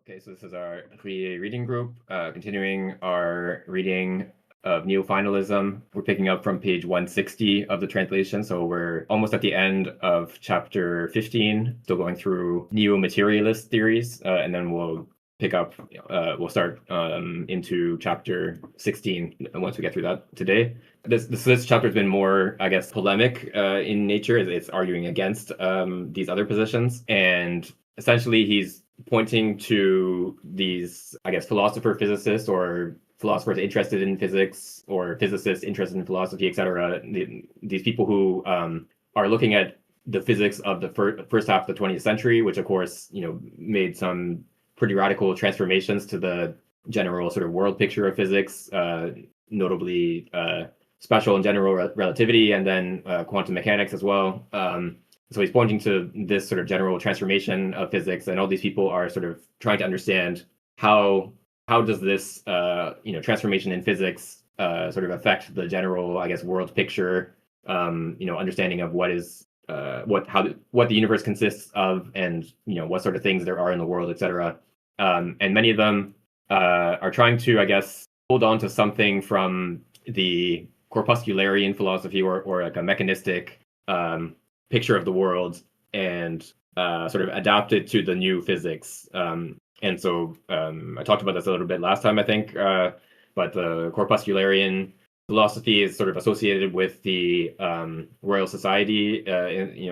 Okay, so this is our Ruyer reading group, continuing our reading of Neofinalism. We're picking up from page 160 of the translation, so we're almost at the end of chapter 15, still going through neo-materialist theories, and then we'll pick up, we'll start into chapter 16 once we get through that today. This chapter has been more, I guess, polemic in nature. It's arguing against these other positions, and essentially he's pointing to these, I guess, philosopher-physicists or philosophers interested in physics or physicists interested in philosophy, etc. These people who are looking at the physics of the first half of the 20th century, which of course, made some pretty radical transformations to the general sort of world picture of physics, notably special and general relativity, and then quantum mechanics as well. So he's pointing to this sort of general transformation of physics, and all these people are sort of trying to understand how does this transformation in physics sort of affect the general, I guess, world picture, understanding of what the universe consists of, and what sort of things there are in the world, etc. And many of them are trying to, I guess, hold on to something from the corpuscularian philosophy or like a mechanistic picture of the world and sort of adapt it to the new physics. And so I talked about this a little bit last time, I think, but the corpuscularian philosophy is sort of associated with the Royal Society,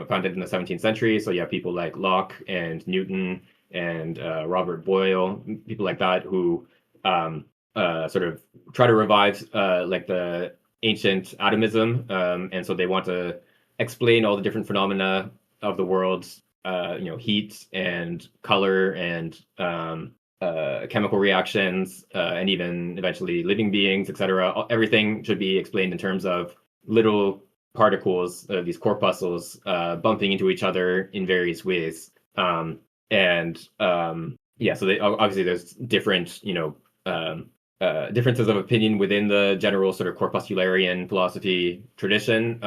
founded in the 17th century. So you have people like Locke and Newton and Robert Boyle, people like that who sort of try to revive like the ancient atomism, and so they want to explain all the different phenomena of the world, heat and color and chemical reactions, and even eventually living beings, etc. Everything should be explained in terms of little particles, these corpuscles, bumping into each other in various ways. So obviously there's different, differences of opinion within the general sort of corpuscularian philosophy tradition.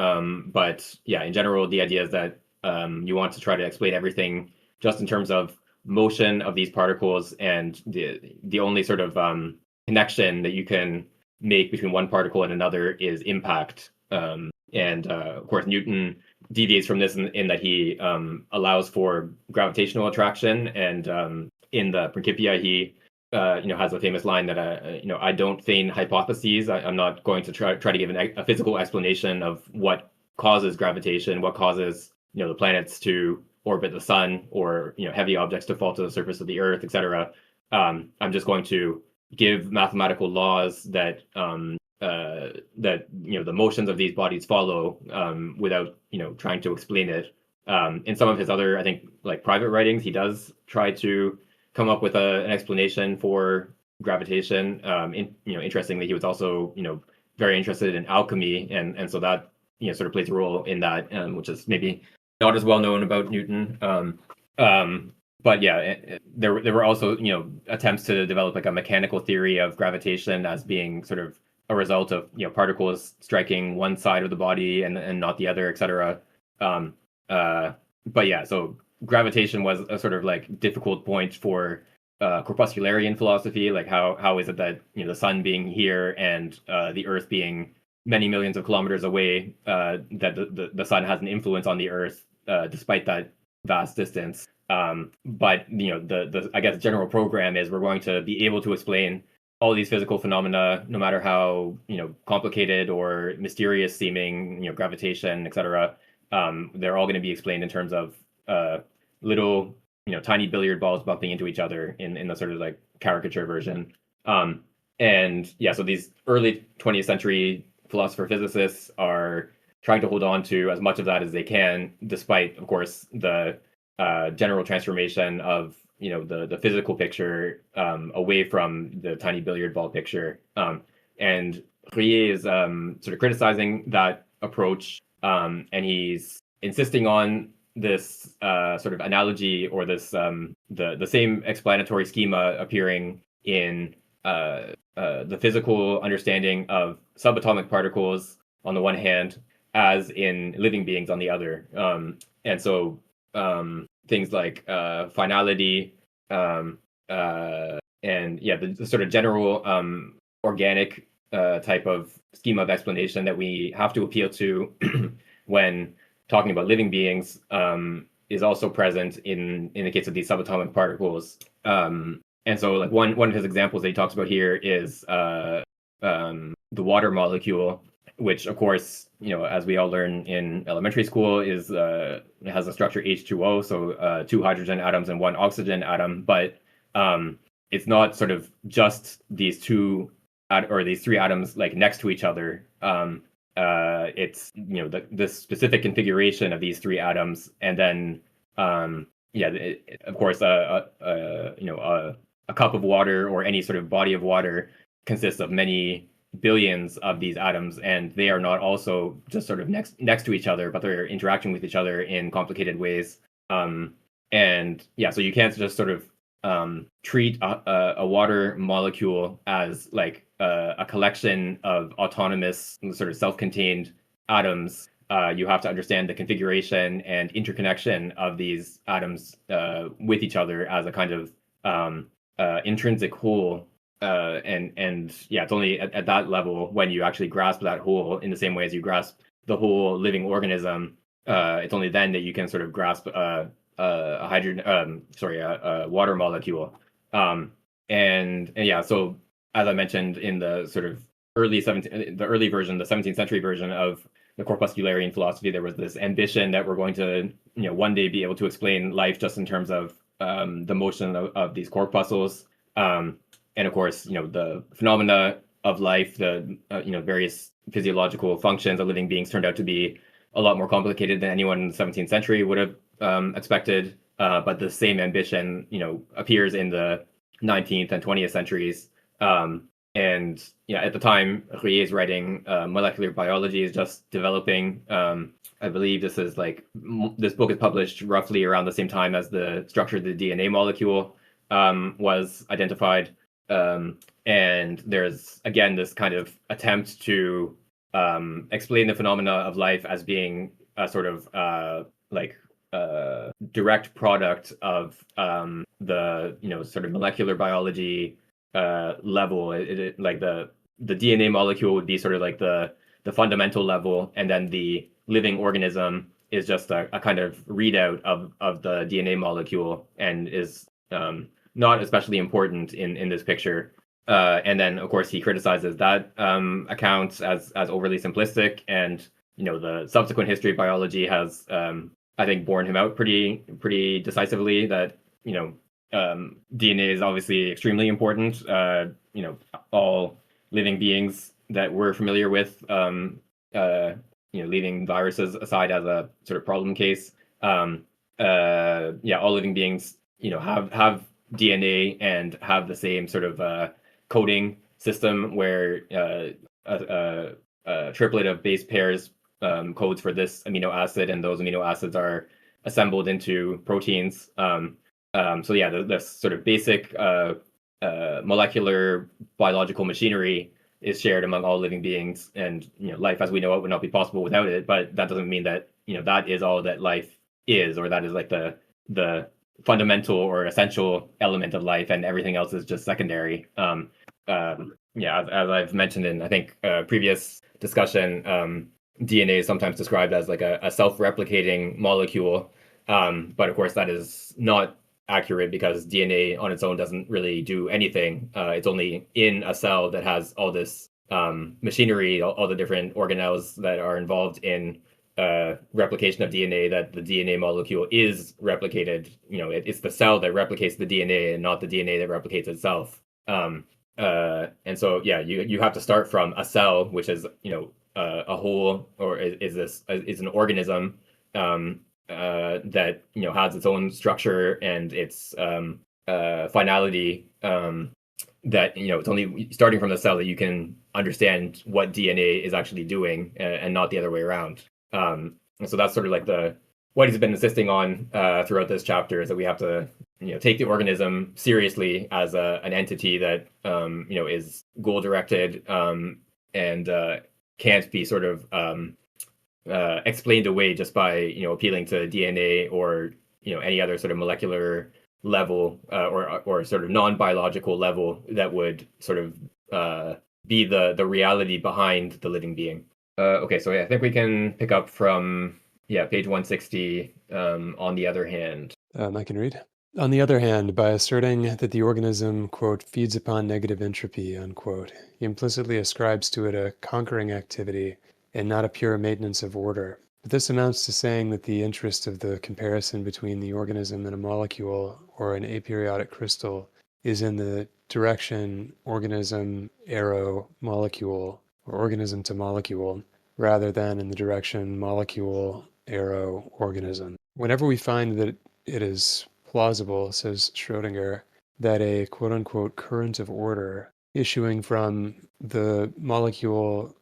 But yeah, in general, the idea is that you want to try to explain everything just in terms of motion of these particles, and the only sort of connection that you can make between one particle and another is impact. Of course, Newton deviates from this in that he allows for gravitational attraction, and in the Principia he has a famous line that I don't feign hypotheses. I'm not going to try to give a physical explanation of what causes gravitation, what causes the planets to orbit the sun, or heavy objects to fall to the surface of the earth, etc. I'm just going to give mathematical laws that the motions of these bodies follow, without trying to explain it. In some of his other, I think, like private writings, he does try to come up with an explanation for gravitation. Interestingly, he was also very interested in alchemy, and so that sort of plays a role in that, which is maybe not as well known about Newton. But yeah, there were also attempts to develop like a mechanical theory of gravitation as being sort of a result of particles striking one side of the body and not the other, etc. But yeah, so gravitation was a sort of like difficult point for corpuscularian philosophy. Like how is it that the sun being here and the Earth being many millions of kilometers away, that the sun has an influence on the Earth despite that vast distance. But the I guess general program is we're going to be able to explain all these physical phenomena, no matter how complicated or mysterious seeming, gravitation, etc. They're all going to be explained in terms of little tiny billiard balls bumping into each other in the sort of like caricature version. And yeah, so these early 20th century philosopher physicists are trying to hold on to as much of that as they can, despite, of course, the general transformation of the physical picture away from the tiny billiard ball picture. And Ruyer is sort of criticizing that approach, and he's insisting on this sort of analogy, or this the same explanatory schema appearing in the physical understanding of subatomic particles on the one hand, as in living beings on the other. And so things like finality, and yeah, the sort of general organic type of schema of explanation that we have to appeal to when talking about living beings is also present in the case of these subatomic particles. And so, like one of his examples that he talks about here is the water molecule, which, of course, as we all learn in elementary school, is has a structure H2O, so two hydrogen atoms and one oxygen atom. But it's not sort of just these two or these three atoms like next to each other. It's the specific configuration of these three atoms, and then of course, a cup of water or any sort of body of water consists of many billions of these atoms, and they are not also just sort of next to each other, but they're interacting with each other in complicated ways. And yeah, so you can't just sort of treat a water molecule as like a collection of autonomous, sort of self-contained atoms. You have to understand the configuration and interconnection of these atoms with each other as a kind of intrinsic whole. And yeah, it's only at that level when you actually grasp that whole in the same way as you grasp the whole living organism. It's only then that you can sort of grasp a water molecule. And yeah, so as I mentioned in the sort of the early version, the 17th century version of the corpuscularian philosophy, there was this ambition that we're going to, one day be able to explain life just in terms of the motion of these corpuscles. And of course, the phenomena of life, the various physiological functions of living beings turned out to be a lot more complicated than anyone in the 17th century would have expected. But the same ambition, appears in the 19th and 20th centuries. And yeah, at the time, Ruyer is writing molecular biology is just developing. I believe this book is published roughly around the same time as the structure of the DNA molecule was identified. And there's again this kind of attempt to explain the phenomena of life as being a sort of direct product of the sort of molecular biology level. Like the DNA molecule would be sort of like the fundamental level, and then the living organism is just a kind of readout of the DNA molecule, and is not especially important in this picture. And then, of course, he criticizes that account as overly simplistic, and the subsequent history of biology has, I think, borne him out pretty decisively that DNA is obviously extremely important. All living beings that we're familiar with, leaving viruses aside as a sort of problem case, all living beings, have DNA and have the same sort of coding system where a triplet of base pairs codes for this amino acid, and those amino acids are assembled into proteins. So yeah, the sort of basic molecular biological machinery is shared among all living beings, and life as we know it would not be possible without it. But that doesn't mean that that is all that life is, or that is like the fundamental or essential element of life, and everything else is just secondary. As I've mentioned in, I think, previous discussion, DNA is sometimes described as like a self-replicating molecule, but of course that is not accurate, because DNA on its own doesn't really do anything. It's only in a cell that has all this machinery, all the different organelles that are involved in replication of DNA, that the DNA molecule is replicated. It's the cell that replicates the DNA, and not the DNA that replicates itself. And so yeah, you have to start from a cell, which is a whole, or is an organism that has its own structure and its finality. That it's only starting from the cell that you can understand what DNA is actually doing, and not the other way around. And so that's sort of like what he's been insisting on throughout this chapter, is that we have to take the organism seriously as an entity that is goal directed, and can't be sort of explained away just by appealing to DNA or any other sort of molecular level or sort of non-biological level that would sort of be the reality behind the living being. Okay, so yeah, I think we can pick up from page 160. On the other hand, I can read. On the other hand, by asserting that the organism, quote, feeds upon negative entropy, unquote, he implicitly ascribes to it a conquering activity and not a pure maintenance of order. But this amounts to saying that the interest of the comparison between the organism and a molecule or an aperiodic crystal is in the direction organism arrow molecule or organism to molecule rather than in the direction molecule arrow organism. Whenever we find that it is plausible, says Schrödinger, that a quote unquote current of order issuing from the molecule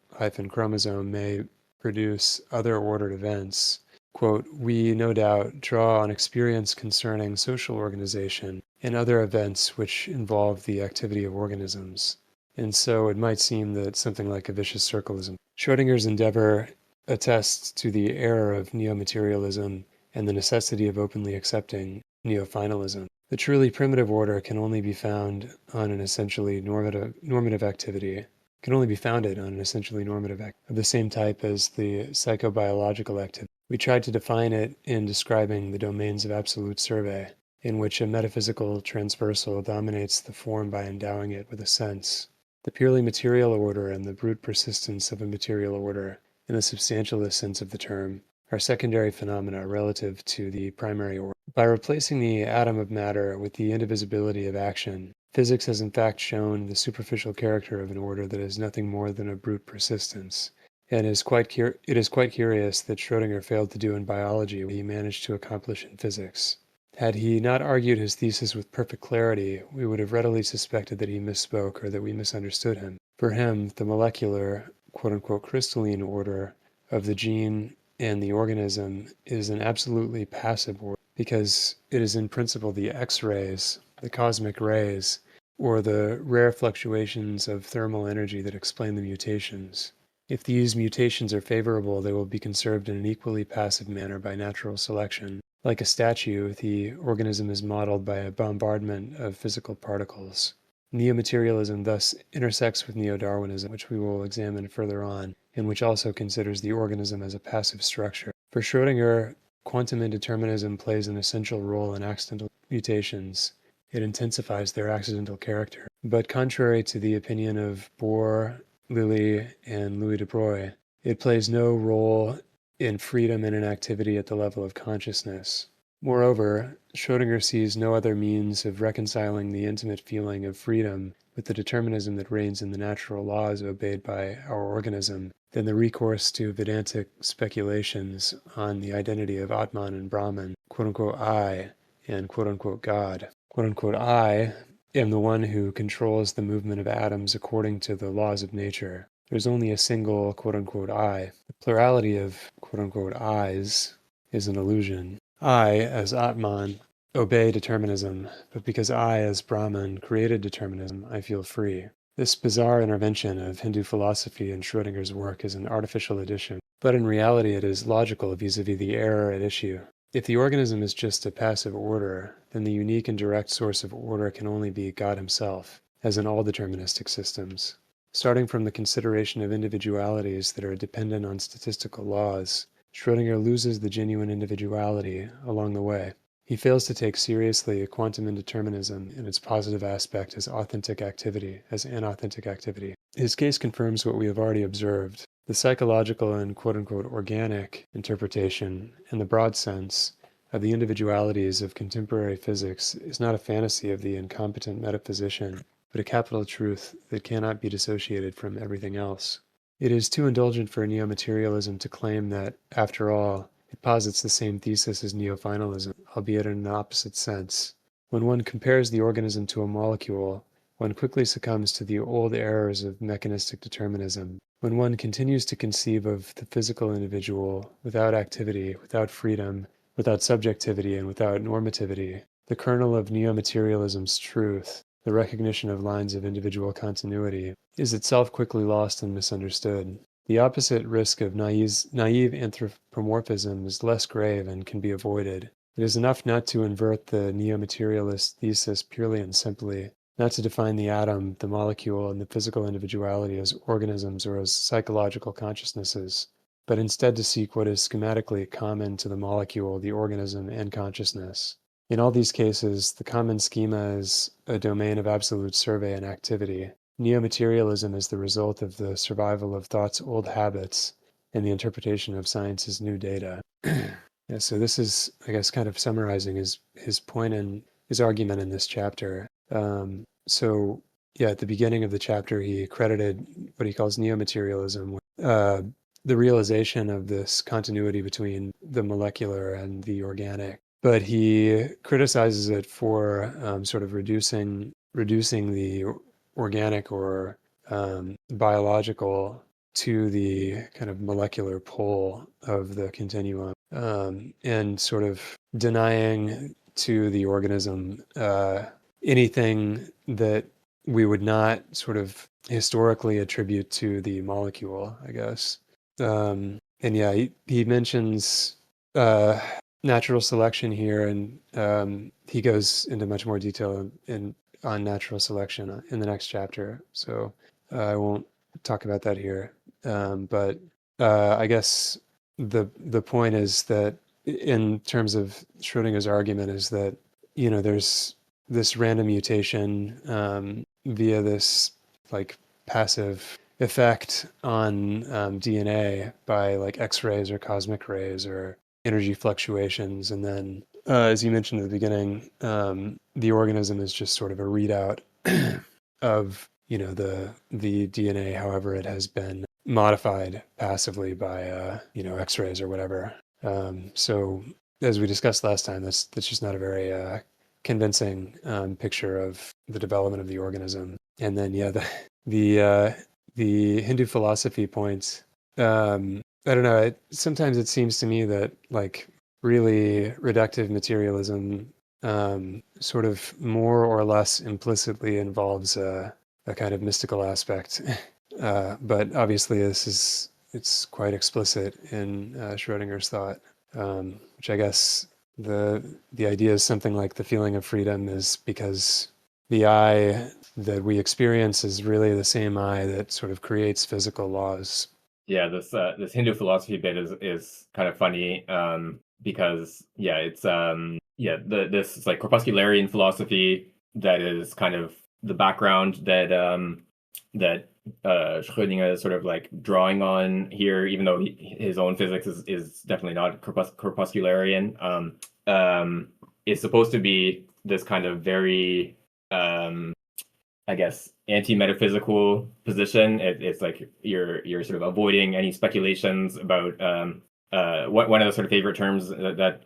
chromosome may produce other ordered events. Quote, we no doubt draw on experience concerning social organization and other events which involve the activity of organisms. And so it might seem that something like a vicious circle is. Schrödinger's endeavor attests to the error of neomaterialism and the necessity of openly accepting neofinalism. The truly primitive order can only be found on an essentially normative activity, can only be founded on an essentially normative act of the same type as the psychobiological activity. We tried to define it in describing the domains of absolute survey, in which a metaphysical transversal dominates the form by endowing it with a sense. The purely material order and the brute persistence of a material order, in the substantialist sense of the term, are secondary phenomena relative to the primary order. By replacing the atom of matter with the indivisibility of action, physics has in fact shown the superficial character of an order that is nothing more than a brute persistence. And it is quite curious that Schrödinger failed to do in biology what he managed to accomplish in physics. Had he not argued his thesis with perfect clarity, we would have readily suspected that he misspoke or that we misunderstood him. For him, the molecular, quote unquote, crystalline order of the gene and the organism is an absolutely passive order because it is in principle the X-rays, the cosmic rays, or the rare fluctuations of thermal energy that explain the mutations. If these mutations are favorable, they will be conserved in an equally passive manner by natural selection. Like a statue, the organism is modeled by a bombardment of physical particles. Neomaterialism thus intersects with neo-Darwinism, which we will examine further on, and which also considers the organism as a passive structure. For Schrödinger, quantum indeterminism plays an essential role in accidental mutations. It intensifies their accidental character. But contrary to the opinion of Bohr, Lilly, and Louis de Broglie, it plays no role in freedom and inactivity at the level of consciousness. Moreover, Schrödinger sees no other means of reconciling the intimate feeling of freedom with the determinism that reigns in the natural laws obeyed by our organism than the recourse to Vedantic speculations on the identity of Atman and Brahman, quote-unquote I, and quote-unquote God. Quote-unquote I am the one who controls the movement of atoms according to the laws of nature. There's only a single quote-unquote I. The plurality of quote-unquote I's is an illusion. I, as Atman, obey determinism, but because I, as Brahman, created determinism, I feel free. This bizarre intervention of Hindu philosophy in Schrödinger's work is an artificial addition, but in reality it is logical vis-a-vis the error at issue. If the organism is just a passive order, then the unique and direct source of order can only be God himself, as in all deterministic systems. Starting from the consideration of individualities that are dependent on statistical laws, Schrödinger loses the genuine individuality along the way. He fails to take seriously quantum indeterminism in its positive aspect as authentic activity, as inauthentic activity. His case confirms what we have already observed. The psychological and quote-unquote organic interpretation, in the broad sense, of the individualities of contemporary physics is not a fantasy of the incompetent metaphysician, but a capital truth that cannot be dissociated from everything else. It is too indulgent for neomaterialism to claim that, after all, it posits the same thesis as neofinalism, albeit in an opposite sense. When one compares the organism to a molecule, one quickly succumbs to the old errors of mechanistic determinism. When one continues to conceive of the physical individual without activity, without freedom, without subjectivity, and without normativity, the kernel of neomaterialism's truth, the recognition of lines of individual continuity, is itself quickly lost and misunderstood. The opposite risk of naive anthropomorphism is less grave and can be avoided. It is enough not to invert the neo-materialist thesis purely and simply, not to define the atom, the molecule, and the physical individuality as organisms or as psychological consciousnesses, but instead to seek what is schematically common to the molecule, the organism, and consciousness. In all these cases, the common schema is a domain of absolute survey and activity. Neo-materialism is the result of the survival of thought's old habits and the interpretation of science's new data. Yeah, so this is, I guess, kind of summarizing his point and his argument in this chapter. So, yeah, at the beginning of the chapter, he credited what he calls neo-materialism with the realization of this continuity between the molecular and the organic. But he criticizes it for sort of reducing the organic or biological to the kind of molecular pole of the continuum, and sort of denying to the organism anything that we would not sort of historically attribute to the molecule, I guess. And yeah, he mentions natural selection here, and he goes into much more detail on natural selection in the next chapter. So I won't talk about that here. But I guess the point is that in terms of Schrodinger's argument is that, there's this random mutation via this like passive effect on DNA by like X-rays or cosmic rays or energy fluctuations. And then, as you mentioned at the beginning, the organism is just sort of a readout of, the DNA, however it has been modified passively by, X-rays or whatever. So as we discussed last time, that's just not a very convincing picture of the development of the organism. And then, yeah, the Hindu philosophy points. I don't know. Sometimes it seems to me that like really reductive materialism sort of more or less implicitly involves a kind of mystical aspect. But obviously, it's quite explicit in Schrodinger's thought, which I guess the idea is something like the feeling of freedom is because the I that we experience is really the same I that sort of creates physical laws. Yeah, this Hindu philosophy bit is kind of funny, because it's this like corpuscularian philosophy that is kind of the background that Schrödinger is sort of like drawing on here, even though his own physics is definitely not corpuscularian. Is supposed to be this kind of very I guess anti-metaphysical position. It's like you're sort of avoiding any speculations about one of the sort of favorite terms that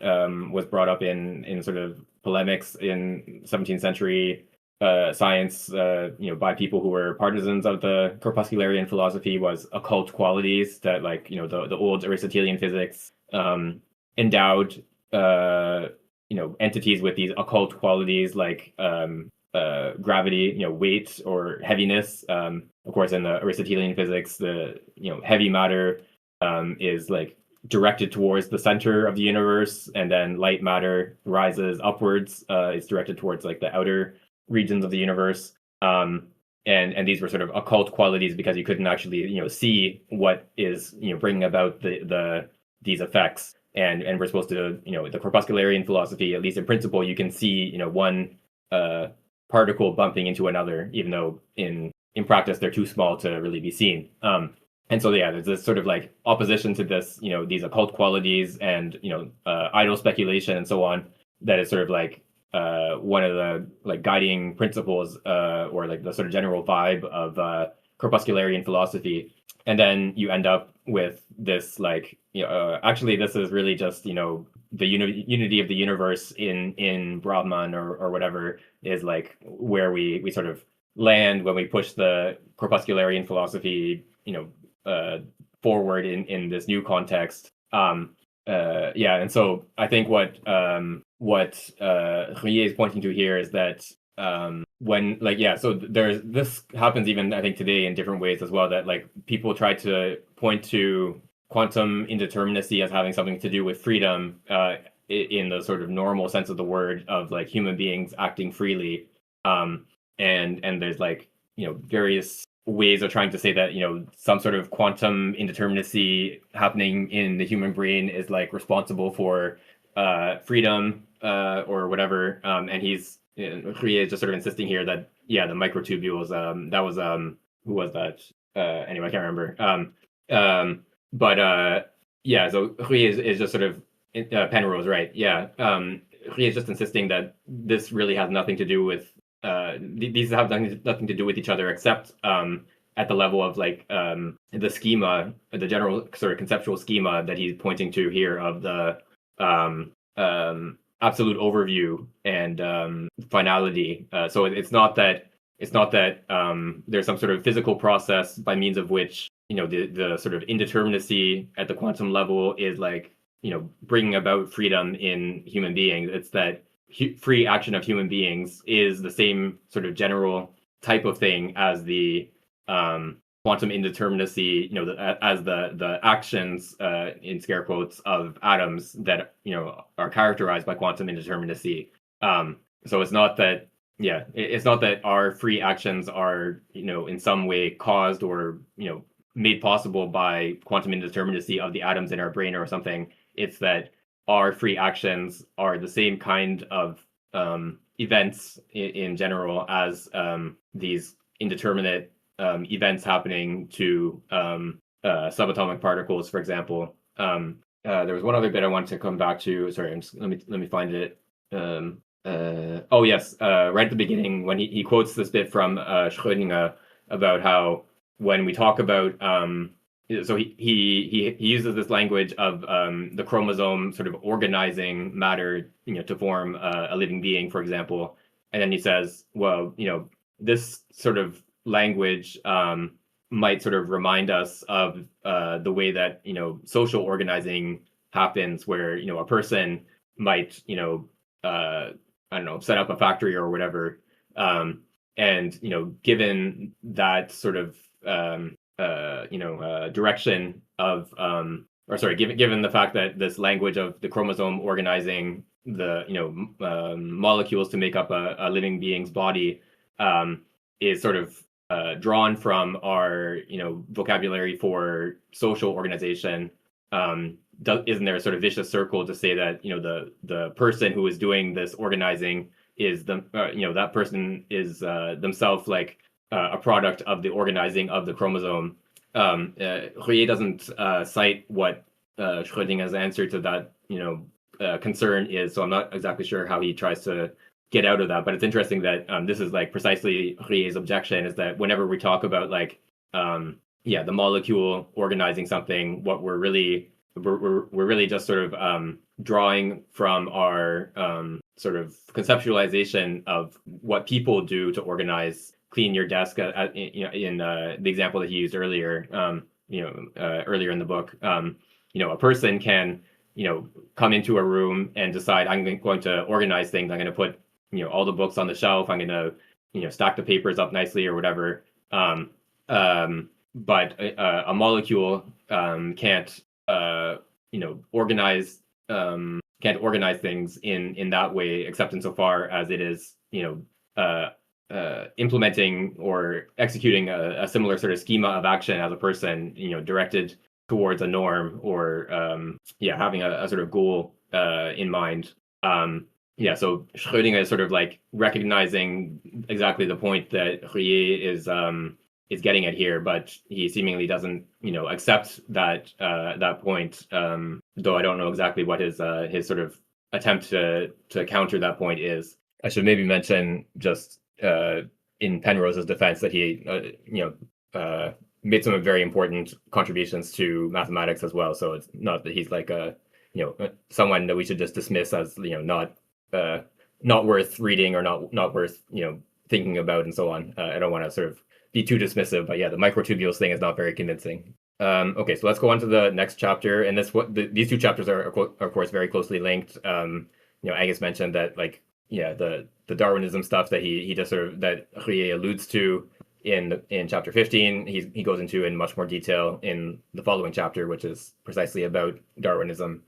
was brought up in sort of polemics in 17th century science, by people who were partisans of the corpuscularian philosophy was occult qualities that, like, the old Aristotelian physics endowed entities with these occult qualities like gravity, weight or heaviness. Of course, in the Aristotelian physics, the heavy matter is like directed towards the center of the universe, and then light matter rises upwards. It's directed towards like the outer regions of the universe. And these were sort of occult qualities because you couldn't actually see what is bringing about these effects. And we're supposed to the corpuscularian philosophy, at least in principle, you can see one particle bumping into another, even though in practice they're too small to really be seen. And so there's this sort of like opposition to this, these occult qualities and idle speculation and so on, that is sort of like one of the like guiding principles or like the sort of general vibe of corpuscularian philosophy. And then you end up with this like actually this is really just the unity of the universe in Brahman or whatever is like where we sort of land when we push the corpuscularian philosophy forward in this new context. And so I think what Ruyer is pointing to here is that so this happens even I think today in different ways as well, that like people try to point to quantum indeterminacy as having something to do with freedom in the sort of normal sense of the word of like human beings acting freely. And there's like, various ways of trying to say that, some sort of quantum indeterminacy happening in the human brain is like responsible for freedom or whatever. And Ruyer is just sort of insisting here that, yeah, the microtubules, that was, who was that? Anyway, I can't remember. But yeah, so Ruyer is just sort of, Penrose, right? Yeah. Ruyer is just insisting that this really has nothing to do with, these have nothing to do with each other except at the level of like the schema, the general sort of conceptual schema that he's pointing to here of the absolute overview and finality. So it's not that there's some sort of physical process by means of which the sort of indeterminacy at the quantum level is like bringing about freedom in human beings. It's that free action of human beings is the same sort of general type of thing as the quantum indeterminacy, as the actions in scare quotes of atoms that are characterized by quantum indeterminacy. So it's not that, yeah, it's not that our free actions are in some way caused or made possible by quantum indeterminacy of the atoms in our brain or something. It's that our free actions are the same kind of events in general as these indeterminate events happening to subatomic particles, for example. There was one other bit I wanted to come back to. Sorry, let me find it. Oh yes, right at the beginning when he quotes this bit from Schrödinger about how when we talk about so he uses this language of the chromosome sort of organizing matter, to form a living being, for example, and then he says, well, this sort of language might sort of remind us of the way that social organizing happens, where a person might I don't know, set up a factory or whatever, and given that sort of direction of or sorry, given the fact that this language of the chromosome organizing the molecules to make up a living being's body is sort of drawn from our vocabulary for social organization. Isn't there a sort of vicious circle to say that the person who is doing this organizing is that person is themselves like a product of the organizing of the chromosome. Ruyer doesn't cite what Schrödinger's answer to that concern is, so I'm not exactly sure how he tries to get out of that. But it's interesting that this is like precisely Ruyer's objection, is that whenever we talk about like the molecule organizing something, what we're really just sort of drawing from our sort of conceptualization of what people do to organize, clean your desk, in the example that he used earlier, earlier in the book. A person can come into a room and decide, I'm going to organize things. I'm going to put all the books on the shelf. I'm going to stack the papers up nicely or whatever. But a molecule can't organize things in that way, except insofar as it is implementing or executing a similar sort of schema of action as a person, directed towards a norm or having a sort of goal in mind. So Schrödinger is sort of like recognizing exactly the point that Ruyer is getting at here, but he seemingly doesn't, accept that point. Though I don't know exactly what his sort of attempt to counter that point is. I should maybe mention just in Penrose's defense that he, made some very important contributions to mathematics as well. So it's not that he's like someone that we should just dismiss as not worth reading or not worth thinking about and so on. I don't want to sort of be too dismissive, but yeah, the microtubules thing is not very convincing. Okay, so let's go on to the next chapter, and these two chapters are of course very closely linked. Angus mentioned that the Darwinism stuff that he just sort of that Ruyer alludes to in chapter 15, he goes into in much more detail in the following chapter, which is precisely about Darwinism.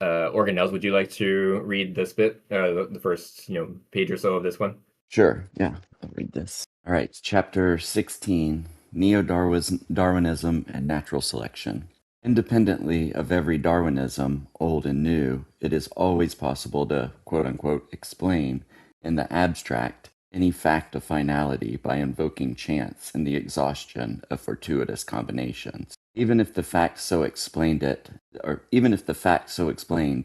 Organelles, would you like to read this bit, the first page or so of this one? Sure, yeah, I'll read this. All right, chapter 16, Neo-Darwinism and Natural Selection. Independently of every Darwinism, old and new, it is always possible to, quote-unquote, explain, in the abstract, any fact of finality by invoking chance and the exhaustion of fortuitous combinations. Even if the fact so explained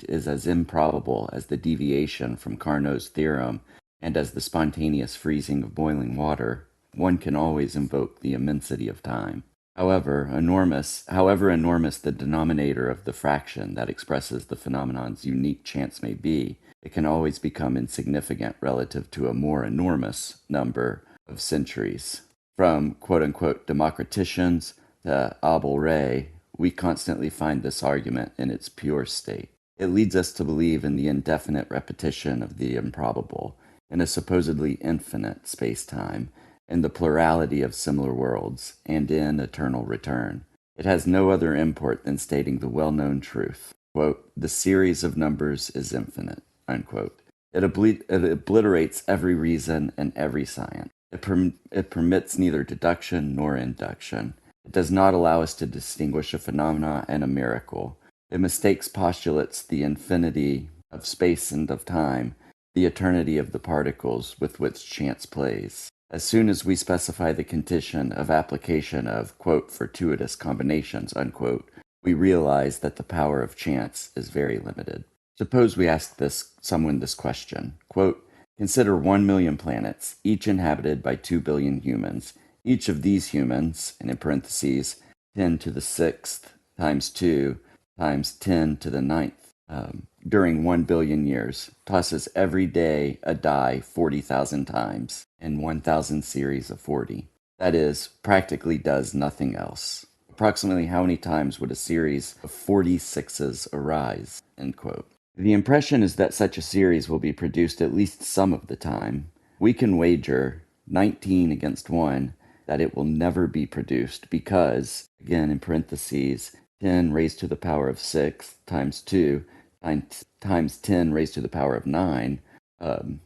is as improbable as the deviation from Carnot's theorem and as the spontaneous freezing of boiling water, one can always invoke the immensity of time. However enormous the denominator of the fraction that expresses the phenomenon's unique chance may be, it can always become insignificant relative to a more enormous number of centuries. From quote-unquote democraticians to Abel Ray, we constantly find this argument in its pure state. It leads us to believe in the indefinite repetition of the improbable, in a supposedly infinite space-time, in the plurality of similar worlds, and in eternal return. It has no other import than stating the well-known truth. Quote, the series of numbers is infinite. Unquote. It obliterates every reason and every science. It permits neither deduction nor induction. It does not allow us to distinguish a phenomena and a miracle. It mistakes postulates the infinity of space and of time, the eternity of the particles with which chance plays. As soon as we specify the condition of application of, quote, fortuitous combinations, unquote, we realize that the power of chance is very limited. Suppose we ask someone this question, quote, consider 1 million planets, each inhabited by 2 billion humans. Each of these humans, and in parentheses, 10 to the 6th times 2 times 10 to the 9th, during 1 billion years, tosses every day a die 40,000 times in 1,000 series of 40. That is, practically does nothing else. Approximately how many times would a series of 46s arise? End quote. The impression is that such a series will be produced at least some of the time. We can wager 19 against 1 that it will never be produced because, again in parentheses, 10 raised to the power of 6 times 2 times 10 raised to the power of 9,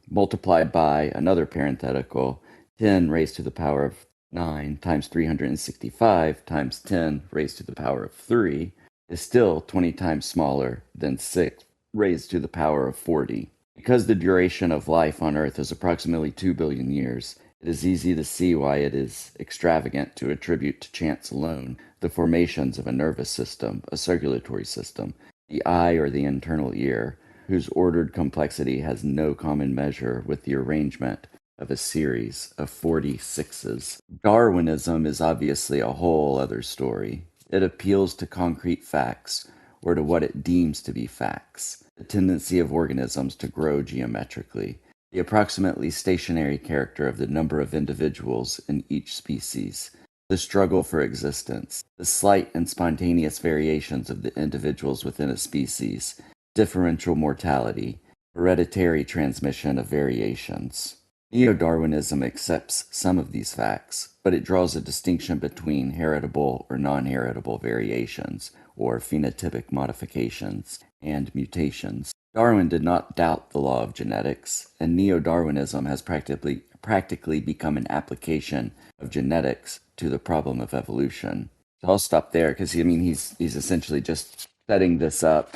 multiplied by another parenthetical, 10 raised to the power of 9 times 365 times 10 raised to the power of 3 is still 20 times smaller than 6 raised to the power of 40. Because the duration of life on Earth is approximately 2 billion years, it is easy to see why it is extravagant to attribute to chance alone the formations of a nervous system, a circulatory system, the eye or the internal ear, whose ordered complexity has no common measure with the arrangement of a series of 46s. Darwinism is obviously a whole other story. It appeals to concrete facts, or to what it deems to be facts, the tendency of organisms to grow geometrically, the approximately stationary character of the number of individuals in each species, the struggle for existence, the slight and spontaneous variations of the individuals within a species, differential mortality, hereditary transmission of variations. Neo-Darwinism accepts some of these facts, but it draws a distinction between heritable or non-heritable variations, or phenotypic modifications, and mutations. Darwin did not doubt the law of genetics, and Neo-Darwinism has practically become an application of genetics to the problem of evolution. So I'll stop there because he's essentially just setting this up.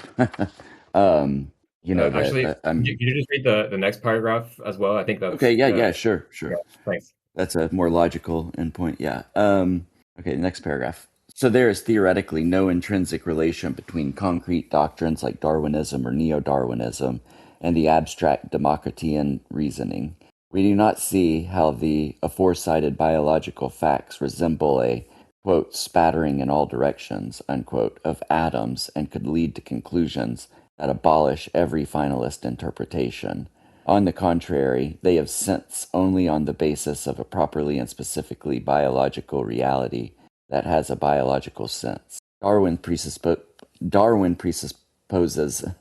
Actually, can you just read the next paragraph as well? I think that's okay. Yeah, sure. Yeah, thanks. That's a more logical endpoint. Yeah. Okay, next paragraph. So there is theoretically no intrinsic relation between concrete doctrines like Darwinism or Neo-Darwinism and the abstract Democritean reasoning. We do not see how the aforecited biological facts resemble a, quote, spattering in all directions, unquote, of atoms and could lead to conclusions that abolish every finalist interpretation. On the contrary, they have sense only on the basis of a properly and specifically biological reality that has a biological sense. Darwin presupposes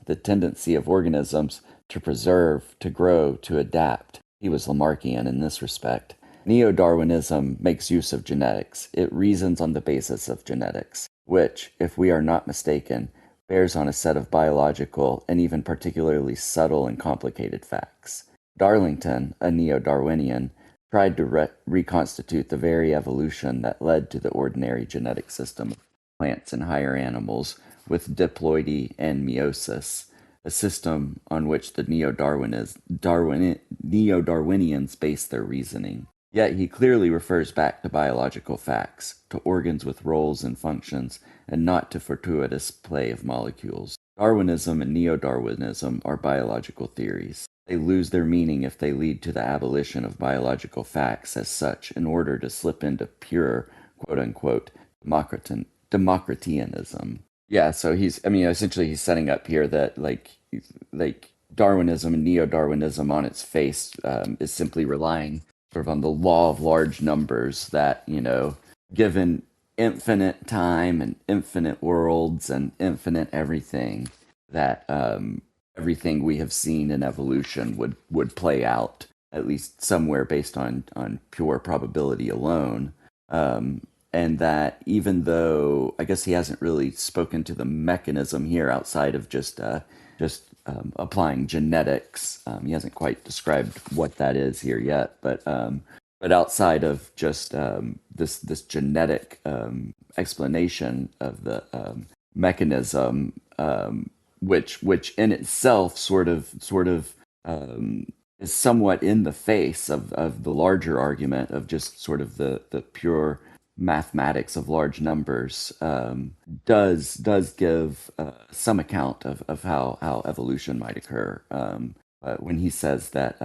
the tendency of organisms to preserve, to grow, to adapt. He was Lamarckian in this respect. Neo-Darwinism makes use of genetics. It reasons on the basis of genetics, which, if we are not mistaken, bears on a set of biological and even particularly subtle and complicated facts. Darlington, a neo-Darwinian, tried to reconstitute the very evolution that led to the ordinary genetic system of plants and higher animals with diploidy and meiosis, a system on which the neo-Darwinians base their reasoning. Yet he clearly refers back to biological facts, to organs with roles and functions, and not to fortuitous play of molecules. Darwinism and neo-Darwinism are biological theories. They lose their meaning if they lead to the abolition of biological facts as such in order to slip into pure, quote-unquote, Democratianism. Yeah, so essentially he's setting up here that, like Darwinism and neo-Darwinism on its face is simply relying sort of on the law of large numbers that, given infinite time and infinite worlds and infinite everything, that everything we have seen in evolution would play out, at least somewhere based on pure probability alone. And that even though, I guess he hasn't really spoken to the mechanism here outside of just applying genetics. He hasn't quite described what that is here yet, but outside of just this genetic explanation of the mechanism, which in itself sort of is somewhat in the face of the larger argument of just sort of the pure mathematics of large numbers, does give some account of how evolution might occur. When he says that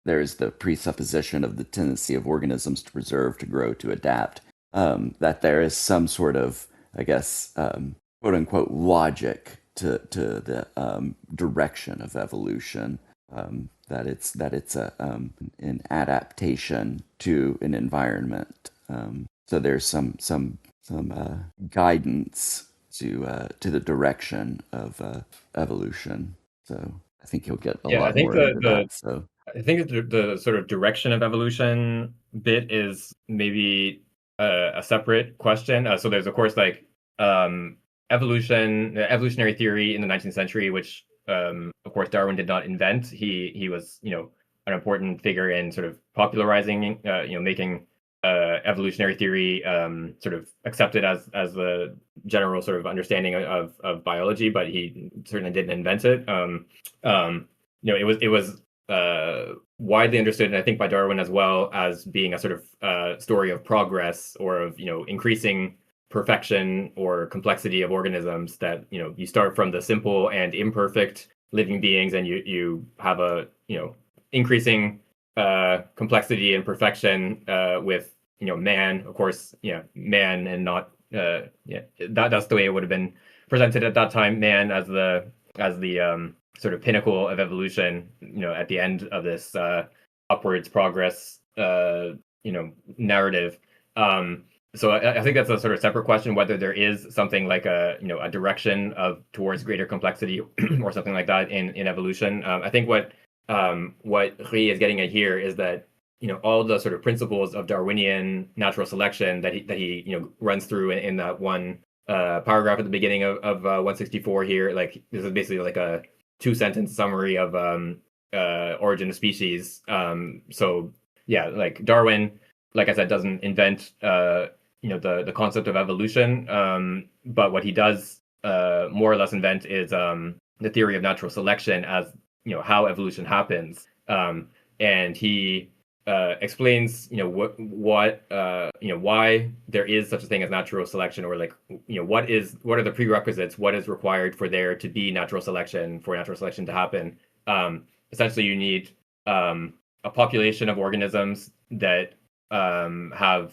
there is the presupposition of the tendency of organisms to preserve, to grow, to adapt, that there is some sort of, I guess, quote unquote, logic to the direction of evolution. That it's an adaptation to an environment. So there's some guidance to the direction of evolution. So I think he'll get a lot more into that. So I think the sort of direction of evolution bit is maybe a separate question. So there's of course evolutionary theory in the 19th century, which of course Darwin did not invent. He was an important figure in sort of popularizing making evolutionary theory sort of accepted as the general sort of understanding of biology, but he certainly didn't invent it. It was widely understood, and I think by Darwin as well, as being a sort of story of progress or of increasing perfection or complexity of organisms. That you start from the simple and imperfect living beings, and you have a increasing complexity and perfection with man, of course, man, and not that's the way it would have been presented at that time, man as the sort of pinnacle of evolution, at the end of this upwards progress narrative. So I think that's a sort of separate question, whether there is something like a direction towards greater complexity or something like that in evolution. I think what Ruyer is getting at here is that all the sort of principles of Darwinian natural selection that he runs through in that one paragraph at the beginning of 164 here. Like, this is basically like a 2-sentence summary of Origin of Species. So yeah, like Darwin, like I said, doesn't invent the concept of evolution, but what he does more or less invent is the theory of natural selection as how evolution happens, and he explains what why there is such a thing as natural selection, or like what are the prerequisites, what is required for there to be natural selection, for natural selection to happen. Essentially, you need a population of organisms that have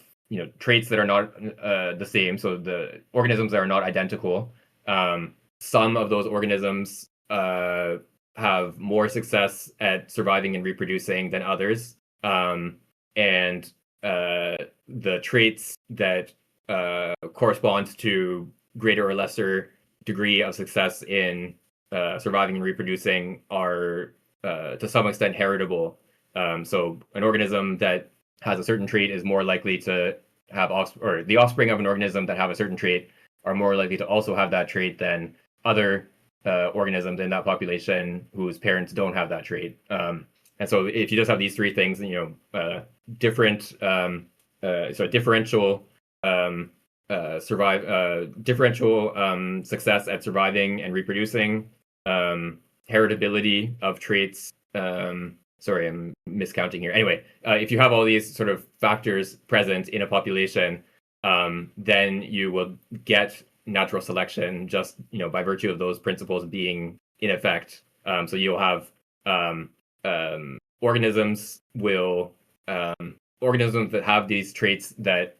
traits that are not the same, so the organisms that are not identical. Some of those organisms have more success at surviving and reproducing than others, and the traits that correspond to greater or lesser degree of success in surviving and reproducing are to some extent heritable. So an organism that has a certain trait is more likely to have or the offspring of an organism that have a certain trait are more likely to also have that trait than other organisms in that population whose parents don't have that trait. And so if you just have these three things, differential success at surviving and reproducing, heritability of traits. Sorry, I'm miscounting here. Anyway, if you have all these sort of factors present in a population, then you will get natural selection just by virtue of those principles being in effect. So you'll have organisms that have these traits that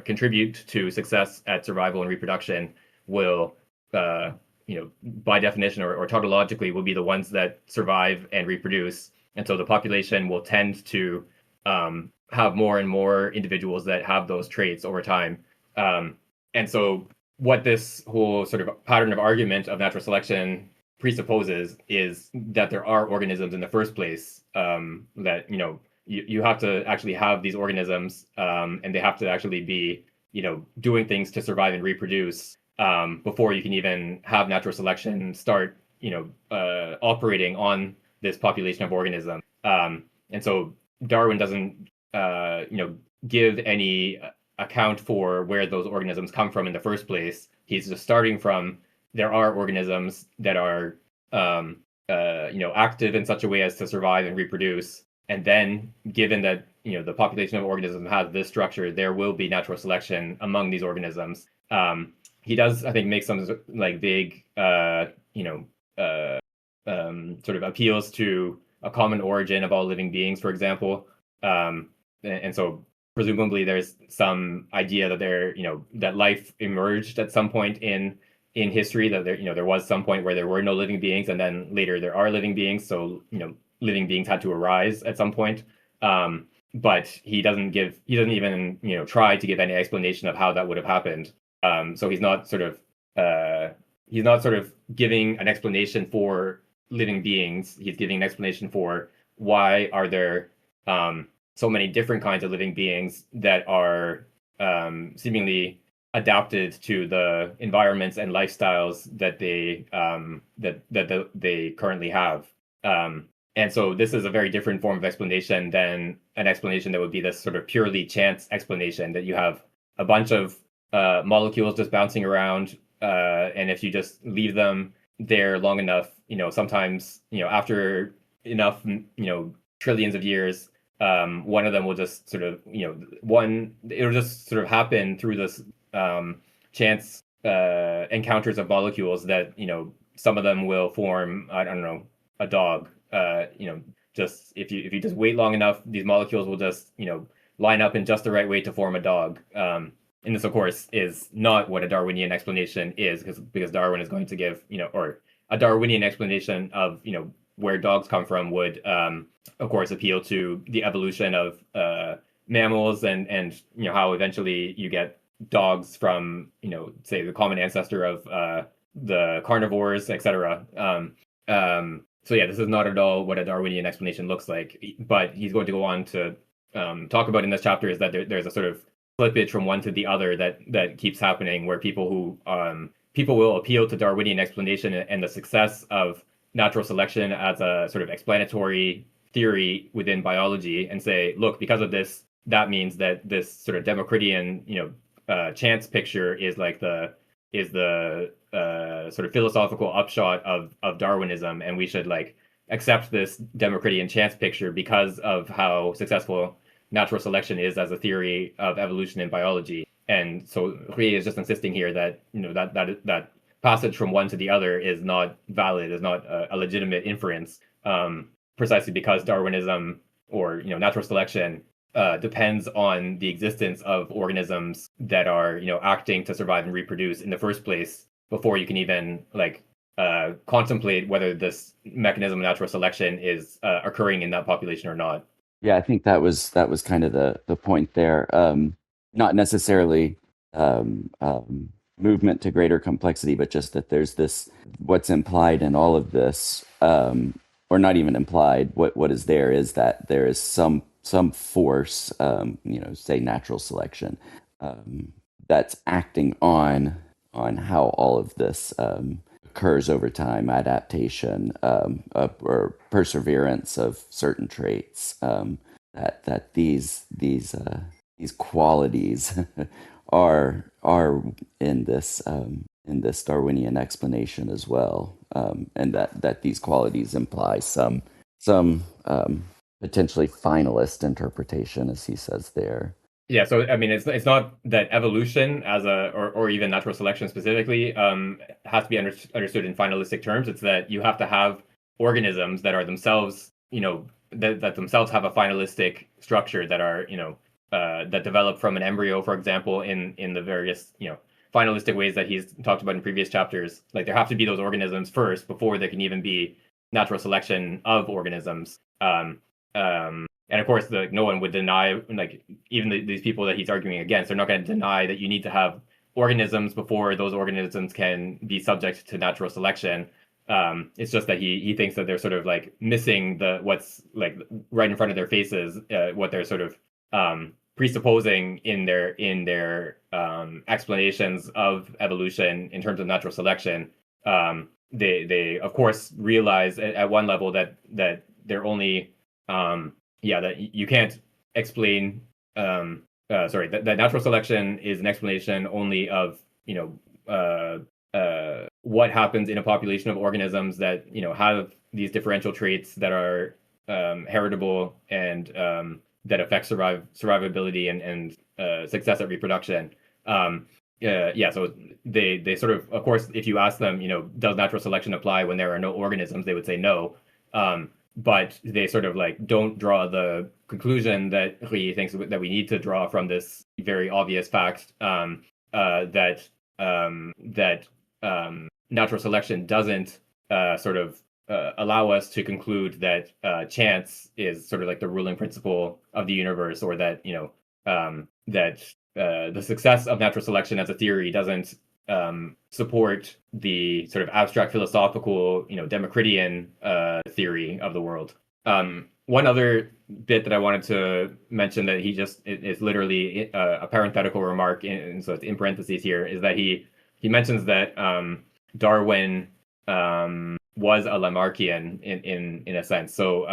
contribute to success at survival and reproduction will by definition or tautologically will be the ones that survive and reproduce. And so the population will tend to have more and more individuals that have those traits over time. And so what this whole sort of pattern of argument of natural selection presupposes is that there are organisms in the first place, that you have to actually have these organisms, and they have to actually be doing things to survive and reproduce before you can even have natural selection start operating on this population of organisms. And so Darwin doesn't give any account for where those organisms come from in the first place. He's just starting from there are organisms that are active in such a way as to survive and reproduce. And then given that the population of organisms has this structure, there will be natural selection among these organisms. He does, I think, make some like big sort of appeals to a common origin of all living beings, for example. And so presumably there's some idea that that life emerged at some point in history, that there was some point where there were no living beings, and then later there are living beings. So living beings had to arise at some point. But he doesn't even try to give any explanation of how that would have happened. So he's not sort of giving an explanation for living beings. He's giving an explanation for why are there so many different kinds of living beings that are seemingly adapted to the environments and lifestyles that they they currently have. And so this is a very different form of explanation than an explanation that would be this sort of purely chance explanation, that you have a bunch of molecules just bouncing around, and if you just leave them there long enough, sometimes after enough trillions of years, one of them will just sort of it'll just sort of happen through this chance encounters of molecules that some of them will form, I don't know, a dog. Just if you just wait long enough, these molecules will just line up in just the right way to form a dog. And this, of course, is not what a Darwinian explanation is, because Darwin is going to give or a Darwinian explanation of where dogs come from would of course appeal to the evolution of mammals and how eventually you get dogs from say the common ancestor of the carnivores, etc. So yeah, this is not at all what a Darwinian explanation looks like. But he's going to go on to talk about in this chapter is that there's a sort of slippage from one to the other that keeps happening, where people will appeal to Darwinian explanation and the success of natural selection as a sort of explanatory theory within biology, and say, look, because of this, that means that this sort of Democritean chance picture is the sort of philosophical upshot of Darwinism, and we should accept this Democritean chance picture because of how successful natural selection is as a theory of evolution in biology. And so Ruyer is just insisting here that that passage from one to the other is not valid, is not a legitimate inference, precisely because Darwinism or natural selection depends on the existence of organisms that are acting to survive and reproduce in the first place before you can even contemplate whether this mechanism of natural selection is occurring in that population or not. Yeah, I think that was kind of the point there. Not necessarily movement to greater complexity, but just that there's this, what's implied in all of this, or not even implied. What is there is that there is some force, say natural selection, that's acting on how all of this occurs over time, adaptation, or perseverance of certain traits. That these qualities are in this Darwinian explanation as well, and that these qualities imply some potentially finalist interpretation, as he says there. Yeah, so I mean, it's not that evolution as or even natural selection specifically has to be understood in finalistic terms. It's that you have to have organisms that are themselves, that themselves have a finalistic structure, that are, that develop from an embryo, for example, in the various, finalistic ways that he's talked about in previous chapters. Like, there have to be those organisms first before there can even be natural selection of organisms. And of course, no one would deny, like, even these people that he's arguing against, they're not going to deny that you need to have organisms before those organisms can be subject to natural selection. It's just that he thinks that they're sort of like missing what's like right in front of their faces, what they're sort of presupposing in their explanations of evolution in terms of natural selection. They of course realize at one level that they're only that you can't explain that natural selection is an explanation only of what happens in a population of organisms that have these differential traits that are heritable and that affect survivability and success at reproduction. So they sort of course, if you ask them, does natural selection apply when there are no organisms, they would say no. But they sort of like don't draw the conclusion that he thinks that we need to draw from this very obvious fact, that natural selection doesn't allow us to conclude that chance is sort of like the ruling principle of the universe, or that the success of natural selection as a theory doesn't support the sort of abstract philosophical, Democritean theory of the world. One other bit that I wanted to mention that is literally a parenthetical remark, and so it's in parentheses here, is that he mentions that Darwin was a Lamarckian in a sense. So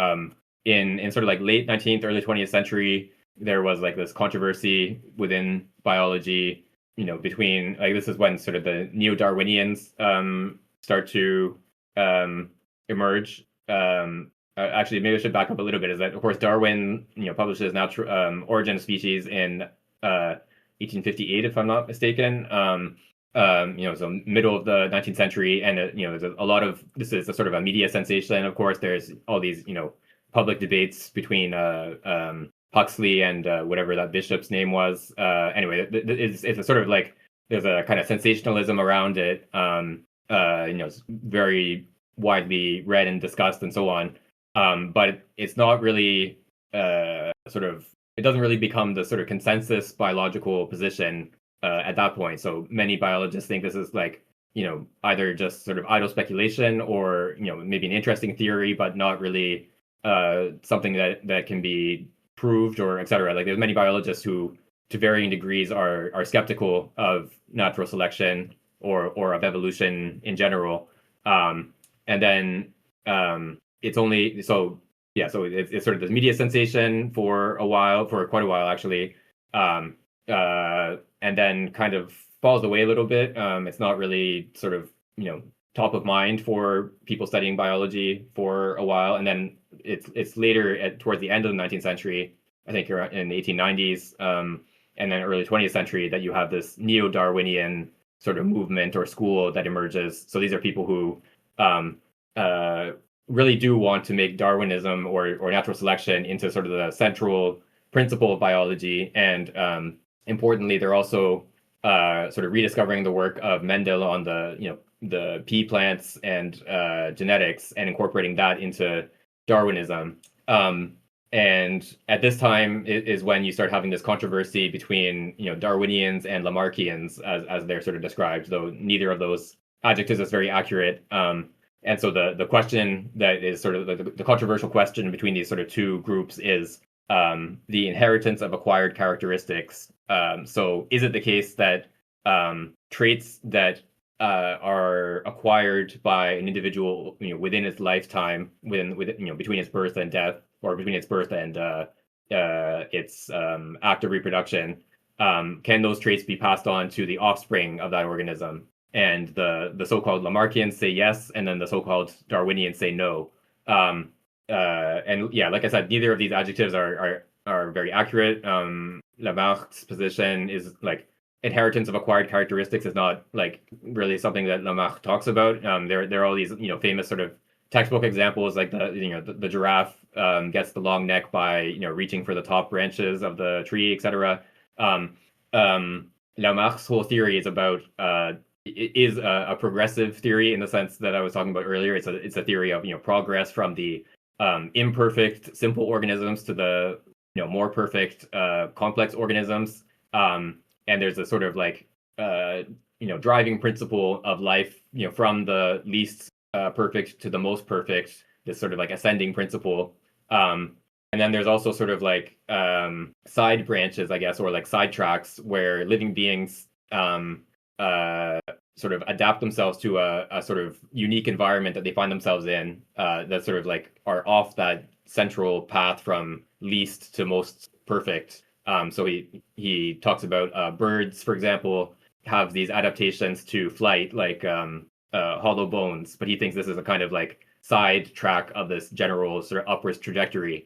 in sort of like late 19th, early 20th century, there was like this controversy within biology, between, like, this is when sort of the neo-Darwinians start to emerge. Actually, maybe I should back up a little bit. Is that, of course, Darwin, published his Natural Origin of Species in 1858, if I'm not mistaken. So middle of the 19th century, and there's a lot of, this is a sort of a media sensation. Of course, there's all these public debates between Huxley and whatever that bishop's name was. Anyway, it's a sort of like, there's a kind of sensationalism around it. It's very widely read and discussed and so on. But it's not really it doesn't really become the sort of consensus biological position at that point. So many biologists think this is like, either just sort of idle speculation, or, maybe an interesting theory, but not really something that can be proved, or etc. Like, there's many biologists who, to varying degrees, are skeptical of natural selection or of evolution in general. And then it's only so it's sort of this media sensation for quite a while actually, and then kind of falls away a little bit. It's not really sort of top of mind for people studying biology for a while, and then it's later towards the end of the 19th century, I think in the 1890s, and then early 20th century, that you have this neo-Darwinian sort of movement or school that emerges. So these are people who really do want to make Darwinism or natural selection into sort of the central principle of biology, and importantly, they're also sort of rediscovering the work of Mendel on the pea plants and genetics, and incorporating that into Darwinism. And at this time is when you start having this controversy between Darwinians and Lamarckians, as they're sort of described, though neither of those adjectives is very accurate. And so the question that is sort of the controversial question between these sort of two groups is the inheritance of acquired characteristics. So is it the case that traits that are acquired by an individual, within its lifetime, between its birth and death, or between its birth and its act of reproduction, can those traits be passed on to the offspring of that organism? And the so-called Lamarckians say yes, and then the so-called Darwinians say no. And yeah, like I said, neither of these adjectives are very accurate. Lamarck's position is like inheritance of acquired characteristics is not like really something that Lamarck talks about. There are all these famous sort of textbook examples, like the giraffe gets the long neck by reaching for the top branches of the tree, etc. Lamarck's whole theory is about is a progressive theory in the sense that I was talking about earlier. It's a theory of progress from the imperfect simple organisms to the more perfect complex organisms. And there's a sort of like driving principle of life, from the least perfect to the most perfect, this sort of like ascending principle. And then there's also sort of like side branches, I guess, or like side tracks where living beings sort of adapt themselves to a sort of unique environment that they find themselves in, that sort of like are off that central path from least to most perfect. So he talks about birds, for example, have these adaptations to flight, like hollow bones, but he thinks this is a kind of like side track of this general sort of upwards trajectory.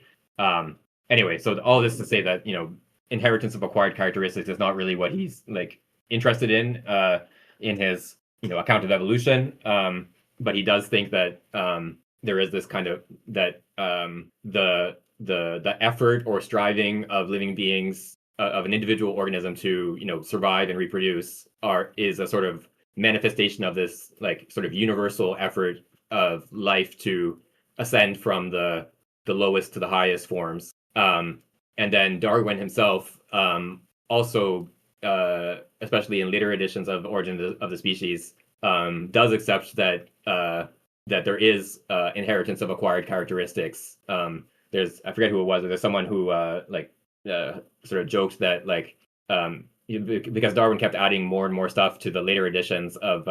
Anyway, so all this to say that inheritance of acquired characteristics is not really what he's like interested in his account of evolution. But he does think that there is this kind of that the effort or striving of living beings, of an individual organism to survive and reproduce is a sort of manifestation of this like sort of universal effort of life to ascend from the lowest to the highest forms. And then Darwin himself also, especially in later editions of Origin of the Species, does accept that that there is inheritance of acquired characteristics. I forget who it was, but there's someone who sort of joked that like because Darwin kept adding more and more stuff to the later editions of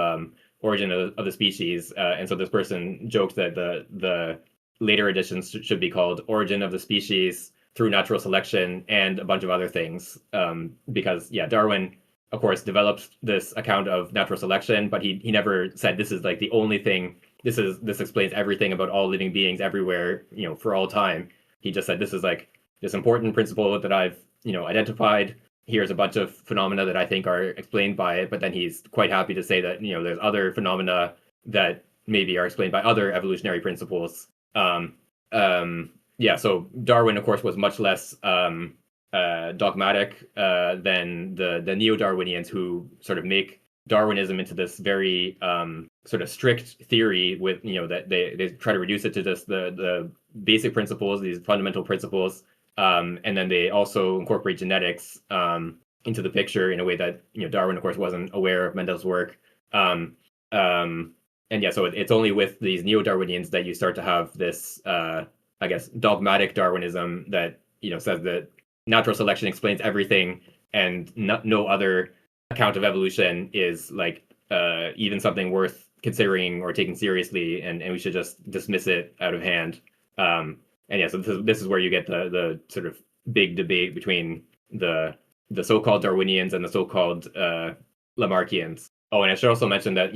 Origin of the Species, and so this person joked that the later editions should be called Origin of the Species through Natural Selection and a bunch of other things, because Darwin of course developed this account of natural selection, but he never said this is like the only thing. This explains everything about all living beings everywhere, for all time. He just said this is like this important principle that I've identified. Here's a bunch of phenomena that I think are explained by it, but then he's quite happy to say that there's other phenomena that maybe are explained by other evolutionary principles. So Darwin, of course, was much less dogmatic than the neo-Darwinians, who sort of make Darwinism into this very sort of strict theory with that they try to reduce it to just the basic principles, these fundamental principles, and then they also incorporate genetics into the picture in a way that Darwin, of course, wasn't aware of Mendel's work. So it's only with these neo-Darwinians that you start to have this I guess dogmatic Darwinism that says that natural selection explains everything and no other account of evolution is like even something worth considering or taking seriously, and we should just dismiss it out of hand. So this is where you get the sort of big debate between the so-called Darwinians and the so-called Lamarckians. Oh, and I should also mention that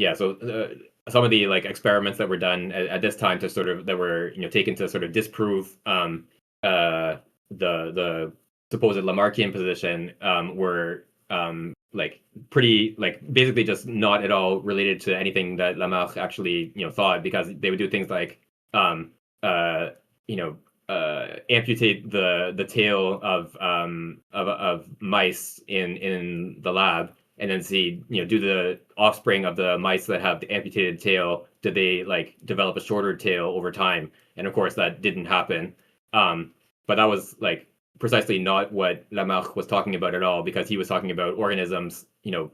some of the like experiments that were done at this time to sort of that were taken to sort of disprove the supposed Lamarckian position were like pretty like basically just not at all related to anything that Lamarck actually thought, because they would do things like amputate the tail of mice in the lab, and then see do the offspring of the mice that have the amputated tail, did they like develop a shorter tail over time? And of course that didn't happen. But that was like precisely not what Lamarck was talking about at all, because he was talking about organisms, the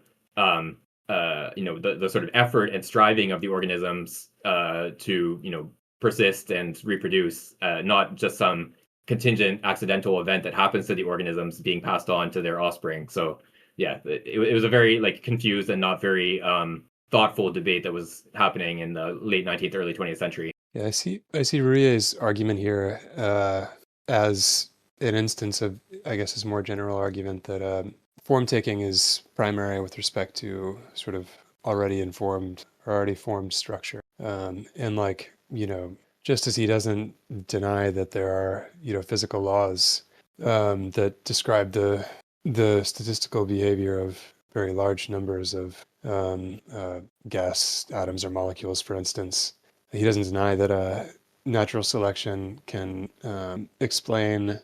sort of effort and striving of the organisms to persist and reproduce, not just some contingent accidental event that happens to the organisms being passed on to their offspring. So it was a very like confused and not very thoughtful debate that was happening in the late 19th, early 20th century. Yeah, I see Ruyer's argument here as an instance of, I guess, his more general argument that form taking is primary with respect to sort of already formed structure. And like, just as he doesn't deny that there are, physical laws that describe the statistical behavior of very large numbers of gas atoms or molecules, for instance. He doesn't deny that natural selection can explain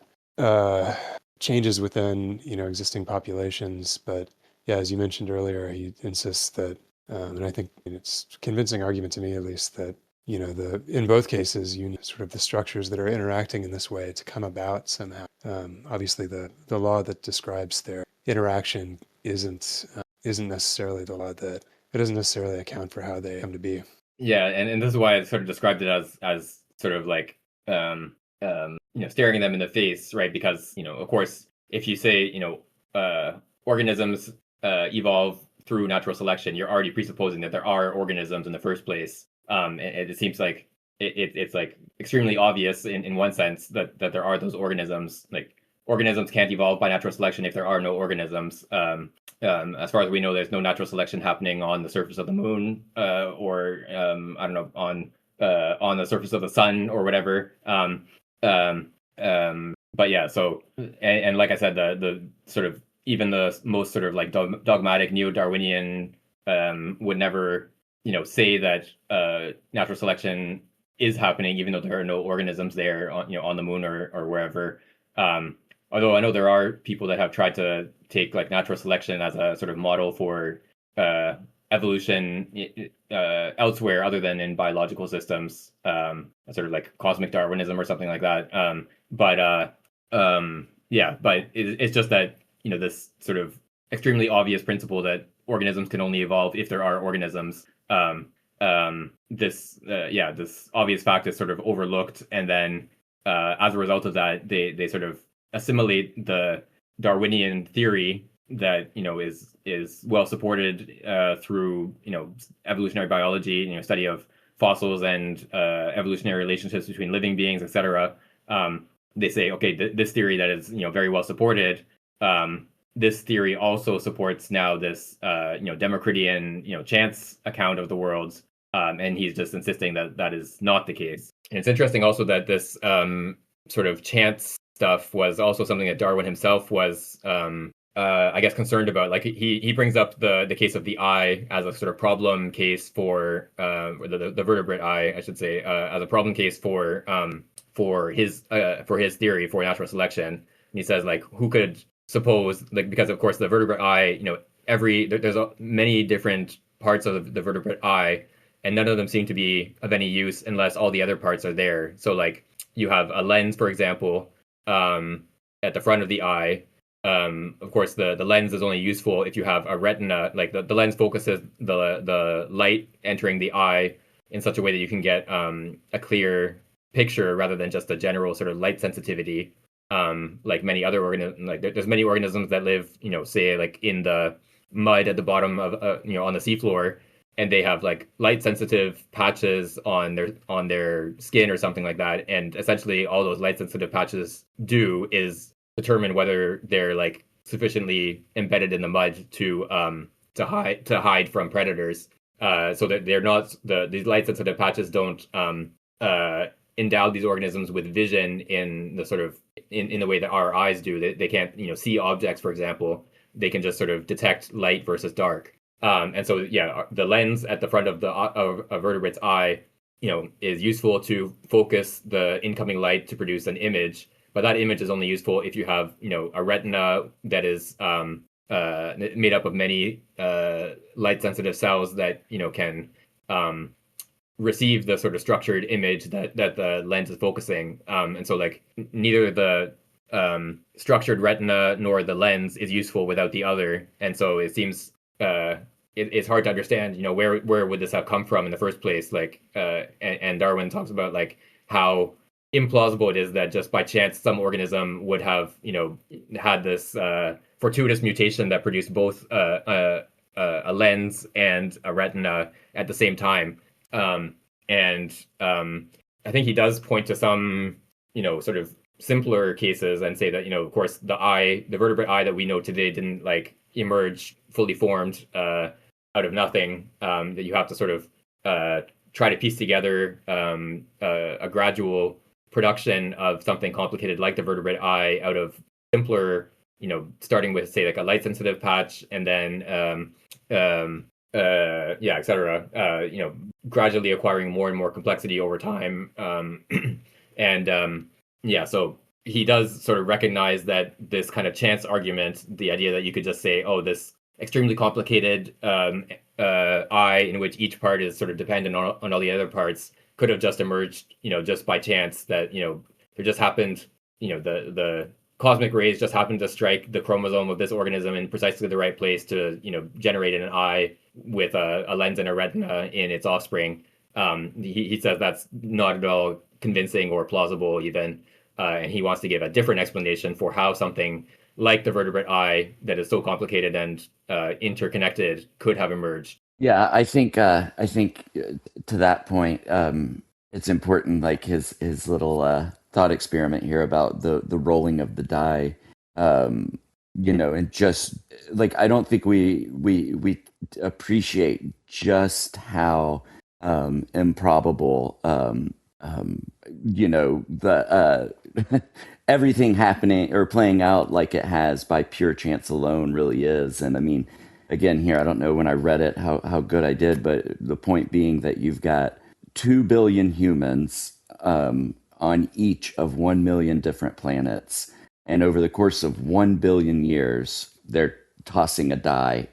changes within existing populations, but yeah, as you mentioned earlier, he insists that, and I think it's a convincing argument to me at least, that in both cases you need sort of the structures that are interacting in this way to come about somehow. Obviously, the law that describes their interaction isn't necessarily the law that it doesn't necessarily account for how they come to be. Yeah, and this is why I sort of described it as sort of like staring them in the face, right? Because of course, if you say organisms evolve through natural selection, you're already presupposing that there are organisms in the first place. And it seems like it's like extremely obvious in one sense that there are those organisms. Like organisms can't evolve by natural selection if there are no organisms. As far as we know, there's no natural selection happening on the surface of the moon, or I don't know, on the surface of the sun or whatever. But yeah, so and like I said, the sort of even the most sort of like dogmatic neo-Darwinian would never say that natural selection is happening, even though there are no organisms there on the moon or wherever. Although I know there are people that have tried to take like natural selection as a sort of model for evolution elsewhere other than in biological systems, sort of like cosmic Darwinism or something like that. But it's just that this sort of extremely obvious principle that organisms can only evolve if there are organisms. This obvious fact is sort of overlooked, and then as a result of that, they sort of assimilate the Darwinian theory that is well supported through evolutionary biology, study of fossils and evolutionary relationships between living beings, etc. They say, okay, this theory that is very well supported. This theory also supports now this Democritean chance account of the world, and he's just insisting that that is not the case. And it's interesting also that this sort of chance stuff was also something that Darwin himself was, I guess, concerned about. Like he brings up the case of the eye as a sort of problem case for the vertebrate eye, I should say, as a problem case for his theory for natural selection. And he says, like, who could suppose, like, because of course the vertebrate eye, there's many different parts of the vertebrate eye, and none of them seem to be of any use unless all the other parts are there. So like you have a lens, for example, at the front of the eye. Of course, the lens is only useful if you have a retina. Like the lens focuses the light entering the eye in such a way that you can get a clear picture rather than just a general sort of light sensitivity. Like many other organisms, like there's many organisms that live, say like in the mud at the bottom of on the seafloor, and they have like light sensitive patches on their skin or something like that. And essentially all those light sensitive patches do is determine whether they're like sufficiently embedded in the mud to hide from predators. So that they're not these light sensitive patches don't endow these organisms with vision in the sort of in the way that our eyes do. They can't see objects, for example. They can just sort of detect light versus dark. And so the lens at the front of a vertebrate's eye is useful to focus the incoming light to produce an image, but that image is only useful if you have a retina that is made up of many light sensitive cells that can receive the sort of structured image that the lens is focusing. And so like neither the structured retina nor the lens is useful without the other. And so it seems it's hard to understand, where would this have come from in the first place? Like, and Darwin talks about like how implausible it is that just by chance some organism would have, had this fortuitous mutation that produced both a lens and a retina at the same time. I think he does point to some, sort of simpler cases and say that, of course, the vertebrate eye that we know today didn't like emerge fully formed out of nothing. That you have to sort of try to piece together a gradual production of something complicated like the vertebrate eye out of simpler, starting with say like a light sensitive patch and then et cetera, gradually acquiring more and more complexity over time. So he does sort of recognize that this kind of chance argument, the idea that you could just say, oh, this extremely complicated eye in which each part is sort of dependent on all the other parts could have just emerged, just by chance, that, there just happened, the cosmic rays just happened to strike the chromosome of this organism in precisely the right place to, generate an eye with a lens and a retina in its offspring. He says that's not at all convincing or plausible even, and he wants to give a different explanation for how something like the vertebrate eye that is so complicated and interconnected could have emerged. Yeah, I think to that point, it's important, like his little thought experiment here about the rolling of the die, and just like I don't think we appreciate just how improbable the everything happening or playing out like it has by pure chance alone really is. And I mean, again, here, I don't know when I read it how good I did, but the point being that you've got 2 billion humans on each of 1 million different planets. And over the course of 1 billion years, they're tossing a die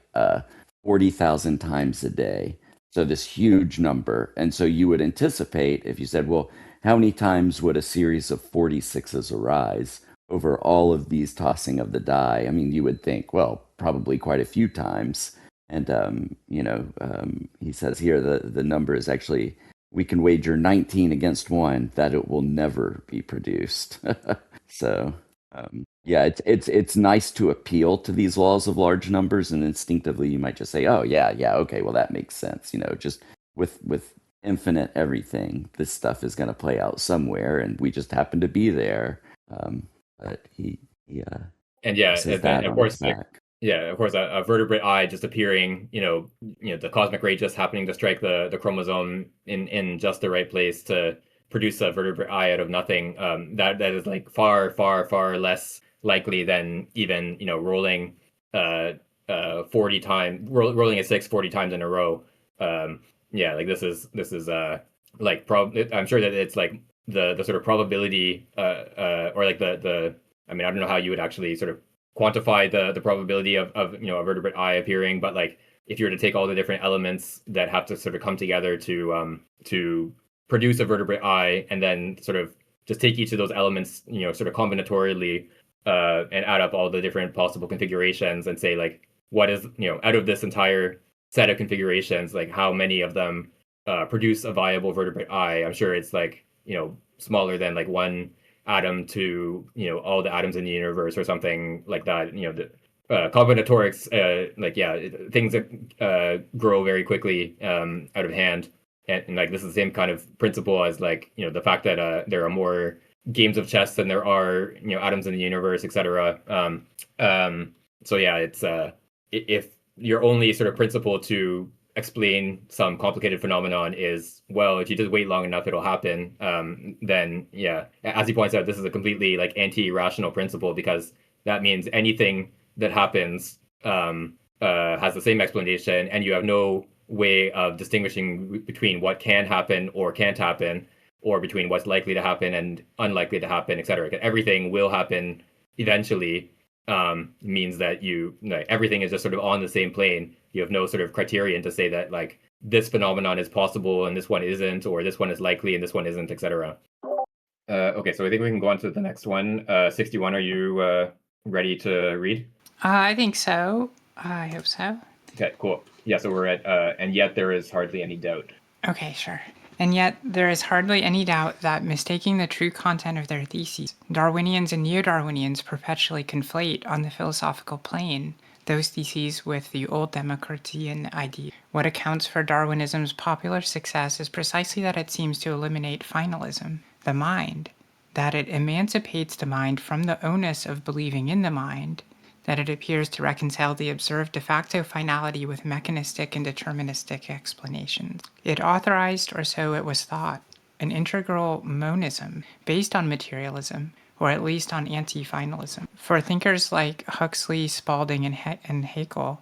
40,000 times a day. So this huge number. And so you would anticipate if you said, well, how many times would a series of 46s arise over all of these tossing of the die? I mean, you would think, well, probably quite a few times. And, he says here the number is actually, we can wager 19 against 1 that it will never be produced. So, yeah, it's nice to appeal to these laws of large numbers, and instinctively you might just say, oh, yeah, okay, well, that makes sense. Just with infinite everything, this stuff is going to play out somewhere, and we just happen to be there. But he and yeah, says that of on course, his back. of course, a vertebrate eye just appearing, the cosmic ray just happening to strike the chromosome in just the right place to produce a vertebrate eye out of nothing. That is like far, far, far less likely than even rolling 40 times, rolling a 6 40 times in a row. Like this is like I'm sure that it's like the sort of probability or like the I mean, I don't know how you would actually sort of quantify the probability of a vertebrate eye appearing, but like if you were to take all the different elements that have to sort of come together to produce a vertebrate eye, and then sort of just take each of those elements, sort of combinatorially and add up all the different possible configurations and say like what is, out of this entire set of configurations, like how many of them produce a viable vertebrate eye. I'm sure it's like, smaller than like one atom to, all the atoms in the universe or something like that. The combinatorics, things that grow very quickly out of hand. And like this is the same kind of principle as like, the fact that there are more games of chess than there are, atoms in the universe, etc. So yeah, it's if your only sort of principle to explain some complicated phenomenon is, well, if you just wait long enough, it'll happen. Then yeah, as he points out, this is a completely like anti-rational principle, because that means anything that happens has the same explanation, and you have no way of distinguishing between what can happen or can't happen, or between what's likely to happen and unlikely to happen, etc. Everything will happen eventually. Means that everything is just sort of on the same plane. You have no sort of criterion to say that like this phenomenon is possible and this one isn't, or this one is likely and this one isn't, etc. Okay, so I think we can go on to the next one. 61, are you ready to read? I think so. I hope so. Okay, cool. Yeah, so we're at, and yet there is hardly any doubt. Okay, sure. And yet, there is hardly any doubt that mistaking the true content of their theses, Darwinians and neo-Darwinians perpetually conflate on the philosophical plane those theses with the old Democritean idea. What accounts for Darwinism's popular success is precisely that it seems to eliminate finalism, the mind, that it emancipates the mind from the onus of believing in the mind, that it appears to reconcile the observed de facto finality with mechanistic and deterministic explanations. It authorized, or so it was thought, an integral monism based on materialism, or at least on anti-finalism. For thinkers like Huxley, Spalding, and Haeckel,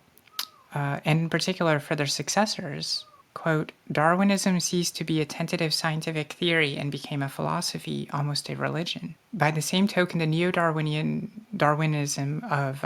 and in particular for their successors, quote, Darwinism ceased to be a tentative scientific theory and became a philosophy, almost a religion. By the same token, the Neo-Darwinism of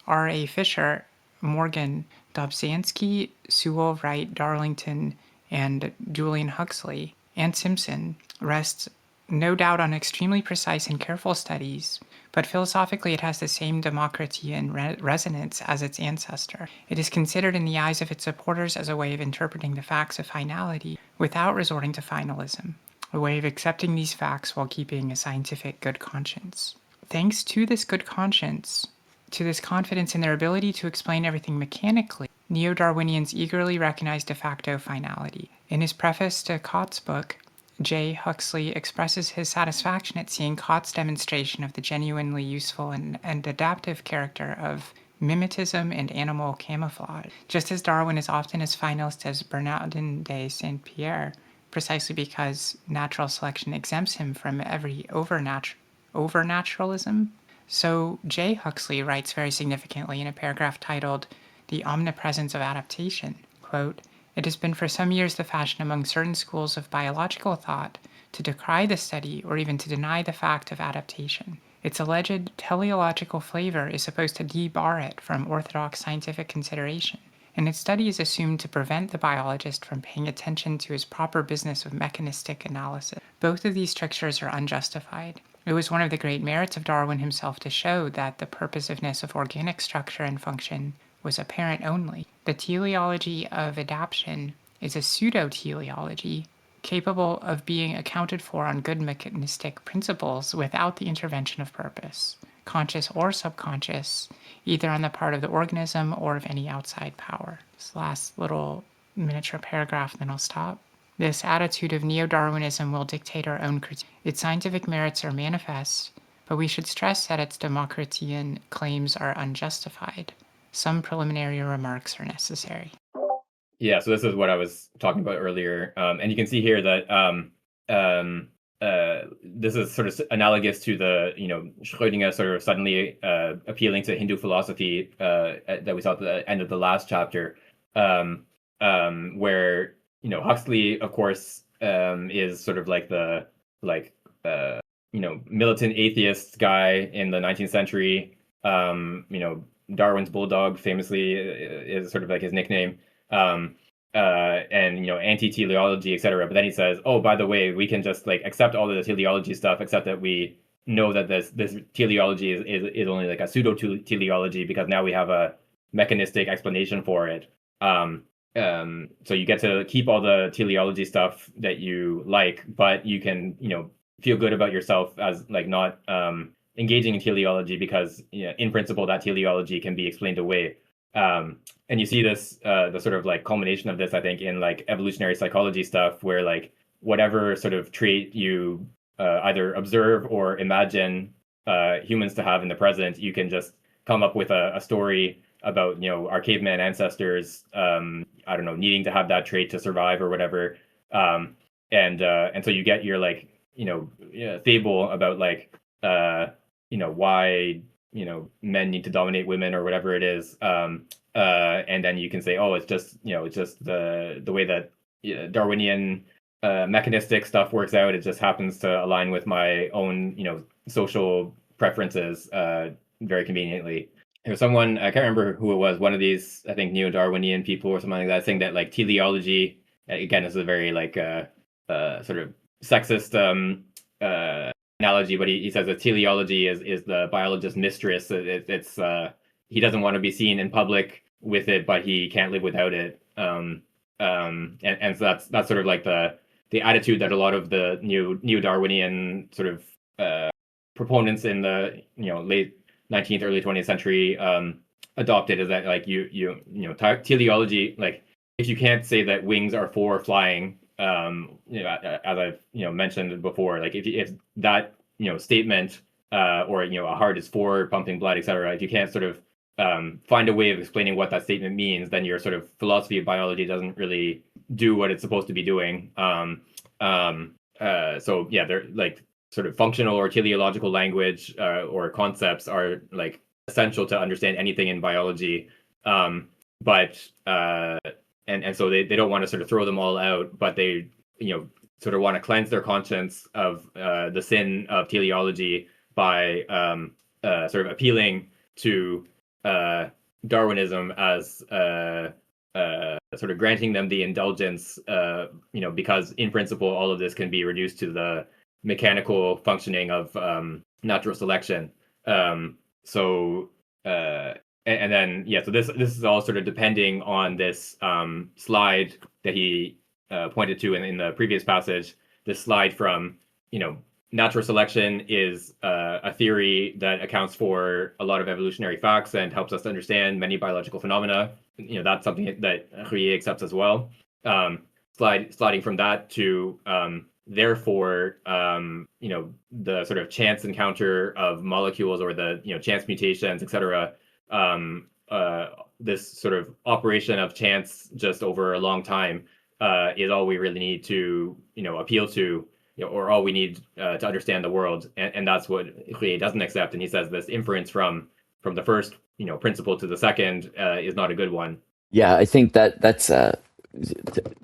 R.A. Fisher, Morgan, Dobzhansky, Sewell, Wright, Darlington, and Julian Huxley, and Simpson rests no doubt on extremely precise and careful studies, but philosophically it has the same Democritean resonance as its ancestor. It is considered in the eyes of its supporters as a way of interpreting the facts of finality without resorting to finalism, a way of accepting these facts while keeping a scientific good conscience. Thanks to this good conscience, to this confidence in their ability to explain everything mechanically, Neo-Darwinians eagerly recognize de facto finality. In his preface to Cott's book, J. Huxley expresses his satisfaction at seeing Cott's demonstration of the genuinely useful and adaptive character of mimetism and animal camouflage, just as Darwin is often as finalist as Bernardin de Saint-Pierre, precisely because natural selection exempts him from every overnaturalism. So J. Huxley writes very significantly in a paragraph titled The Omnipresence of Adaptation, quote, it has been for some years the fashion among certain schools of biological thought to decry the study or even to deny the fact of adaptation. Its alleged teleological flavor is supposed to debar it from orthodox scientific consideration, and its study is assumed to prevent the biologist from paying attention to his proper business of mechanistic analysis. Both of these strictures are unjustified. It was one of the great merits of Darwin himself to show that the purposiveness of organic structure and function was apparent only. The teleology of adaptation is a pseudo-teleology capable of being accounted for on good mechanistic principles without the intervention of purpose, conscious or subconscious, either on the part of the organism or of any outside power. This last little miniature paragraph, then I'll stop. This attitude of neo-Darwinism will dictate our own critique. Its scientific merits are manifest, but we should stress that its Democritean claims are unjustified. Some preliminary remarks are necessary. Yeah, so this is what I was talking about earlier, and you can see here that this is sort of analogous to the Schrödinger sort of suddenly appealing to Hindu philosophy that we saw at the end of the last chapter, where Huxley, of course, is sort of like the militant atheist guy in the 19th century. Darwin's bulldog famously is sort of like his nickname, and anti-teleology, etc. But then he says, oh, by the way, we can just like accept all of the teleology stuff, except that we know that this teleology is only like a pseudo-teleology because now we have a mechanistic explanation for it. So you get to keep all the teleology stuff that you like, but you can feel good about yourself as like not engaging in teleology because in principle that teleology can be explained away. And you see this the sort of like culmination of this, I think, in like evolutionary psychology stuff, where like whatever sort of trait you either observe or imagine humans to have in the present, you can just come up with a story about our caveman ancestors I don't know, needing to have that trait to survive or whatever, and so you get your like fable about like why men need to dominate women or whatever it is, and then you can say, oh, it's just the way that Darwinian mechanistic stuff works out. It just happens to align with my own social preferences very conveniently. There was someone, I can't remember who it was, one of these, I think, neo-Darwinian people or something like that, saying that like teleology, again, is a very like sort of sexist analogy, but he says that teleology is the biologist's mistress. It's he doesn't want to be seen in public with it, but he can't live without it. And so that's sort of like the the attitude that a lot of the neo-Darwinian sort of proponents in the late 19th, early 20th century adopted, is that like teleology, like if you can't say that wings are for flying, as I've mentioned before, like if that statement or a heart is for pumping blood, etc., if you can't sort of find a way of explaining what that statement means, then your sort of philosophy of biology doesn't really do what it's supposed to be doing. So yeah, they're like sort of functional or teleological language or concepts are like essential to understand anything in biology. But so they don't want to sort of throw them all out, but they sort of want to cleanse their conscience of the sin of teleology by sort of appealing to Darwinism as sort of granting them the indulgence, because in principle all of this can be reduced to the mechanical functioning of natural selection. So this is all sort of depending on this slide that he pointed to in the previous passage. This slide from natural selection is a theory that accounts for a lot of evolutionary facts and helps us to understand many biological phenomena. That's something that Ruyer accepts as well. Sliding from that to therefore, the sort of chance encounter of molecules or the chance mutations, etc. This sort of operation of chance just over a long time is all we really need to appeal to, or all we need to understand the world, and that's what Ruyer doesn't accept. And he says this inference from the first principle to the second is not a good one. Yeah, I think that's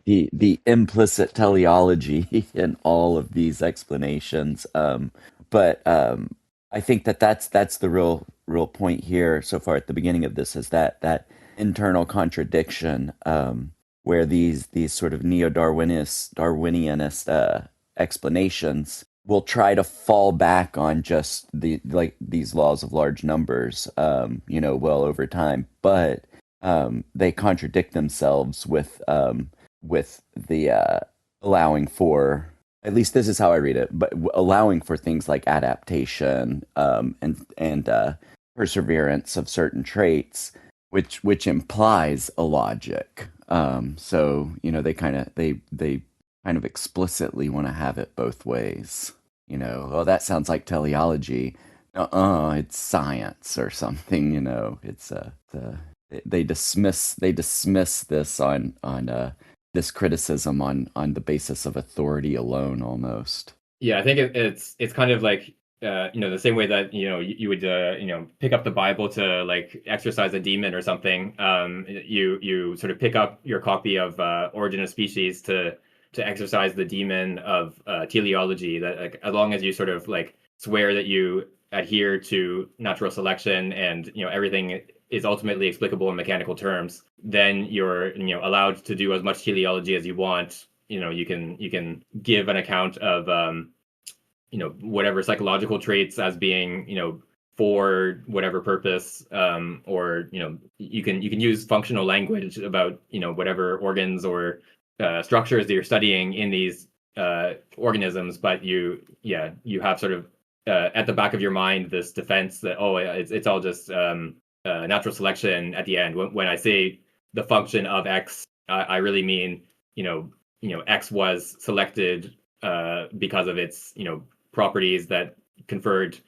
the implicit teleology in all of these explanations. But I think that's the real point here so far at the beginning of this, is that internal contradiction where these sort of Darwinianist explanations will try to fall back on just these laws of large numbers, well over time, but they contradict themselves with the allowing for, at least this is how I read it, but allowing for things like adaptation and perseverance of certain traits, which implies a logic. So they kind of explicitly want to have it both ways. Oh, that sounds like teleology. It's science or something. It's they dismiss this on this criticism on the basis of authority alone, almost. Yeah, I think it's kind of like the same way that you would pick up the Bible to like exorcise a demon or something. You sort of pick up your copy of Origin of Species to exorcise the demon of teleology. That like, as long as you sort of like swear that you adhere to natural selection and everything is ultimately explicable in mechanical terms, then you're allowed to do as much teleology as you want. You can give an account of whatever psychological traits as being for whatever purpose, or you can use functional language about whatever organs or structures that you're studying in these organisms, but you have sort of at the back of your mind this defense that it's all just natural selection at the end. When I say the function of X, I really mean X was selected because of its properties that conferred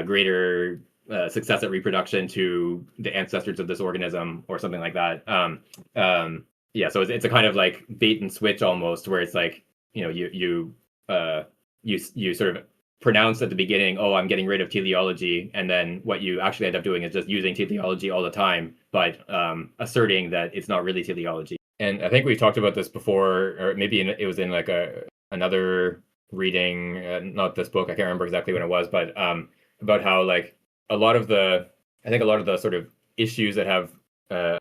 greater success at reproduction to the ancestors of this organism or something like that. So it's a kind of like bait and switch almost, where it's like you sort of pronounce at the beginning, I'm getting rid of teleology, and then what you actually end up doing is just using teleology all the time, but asserting that it's not really teleology. And I think we talked about this before, or maybe it was in like another reading, not this book, I can't remember exactly when it was, but about how like a lot of the sort of issues that have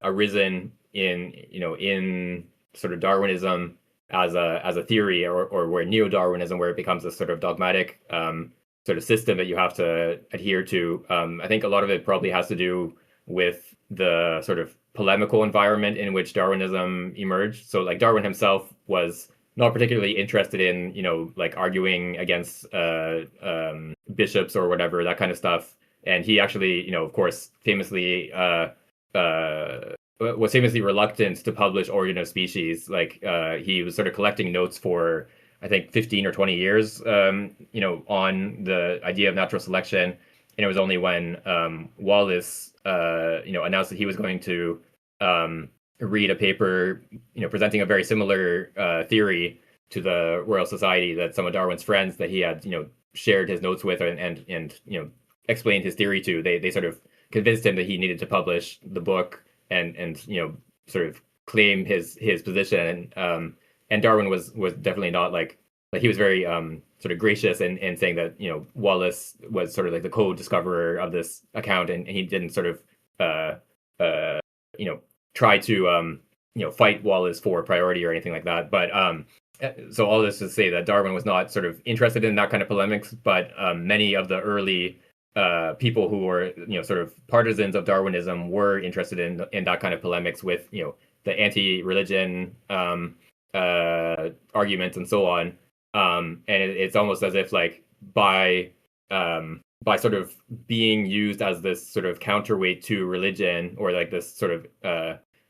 arisen in sort of Darwinism as a theory, or where neo-Darwinism, where it becomes a sort of dogmatic sort of system that you have to adhere to. I think a lot of it probably has to do with the sort of polemical environment in which Darwinism emerged. So like Darwin himself was not particularly interested in, like arguing against bishops or whatever, that kind of stuff. And he actually, of course, famously was famously reluctant to publish Origin of Species. Like he was sort of collecting notes for, I think, 15 or 20 years, on the idea of natural selection. And it was only when Wallace, announced that he was going to read a paper, presenting a very similar theory to the Royal Society, that some of Darwin's friends that he had, shared his notes with and explained his theory to, they sort of convinced him that he needed to publish the book and sort of claim his position. And Darwin was definitely not like he was very sort of gracious in saying that Wallace was sort of like the co-discoverer of this account, and he didn't sort of try to fight Wallace for priority or anything like that. But so all this to say that Darwin was not sort of interested in that kind of polemics, but many of the early people who were sort of partisans of Darwinism were interested in that kind of polemics with the anti-religion arguments and so on. And it's almost as if like by sort of being used as this sort of counterweight to religion, or like this sort of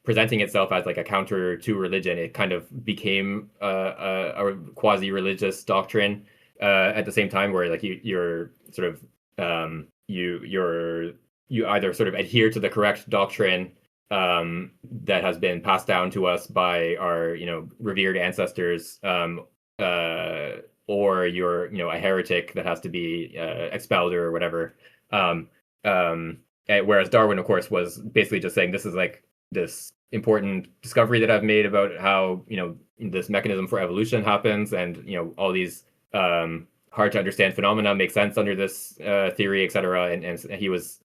presenting itself as like a counter to religion, it kind of became a quasi-religious doctrine at the same time, where like you're sort of you either sort of adhere to the correct doctrine that has been passed down to us by our revered ancestors, or you're a heretic that has to be expelled or whatever. Whereas Darwin, of course, was basically just saying this is like this important discovery that I've made about how this mechanism for evolution happens, and all these hard to understand phenomena make sense under this theory, etc. And he was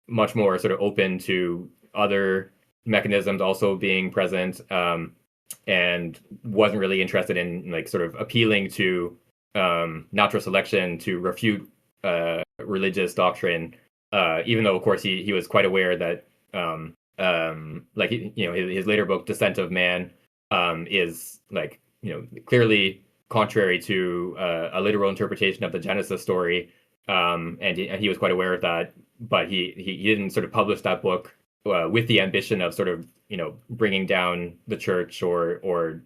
much more sort of open to other mechanisms also being present, and wasn't really interested in like sort of appealing to natural selection to refute religious doctrine, even though of course he was quite aware that like his later book Descent of Man is like clearly contrary to a literal interpretation of the Genesis story, and he was quite aware of that, but he didn't sort of publish that book with the ambition of sort of bringing down the church or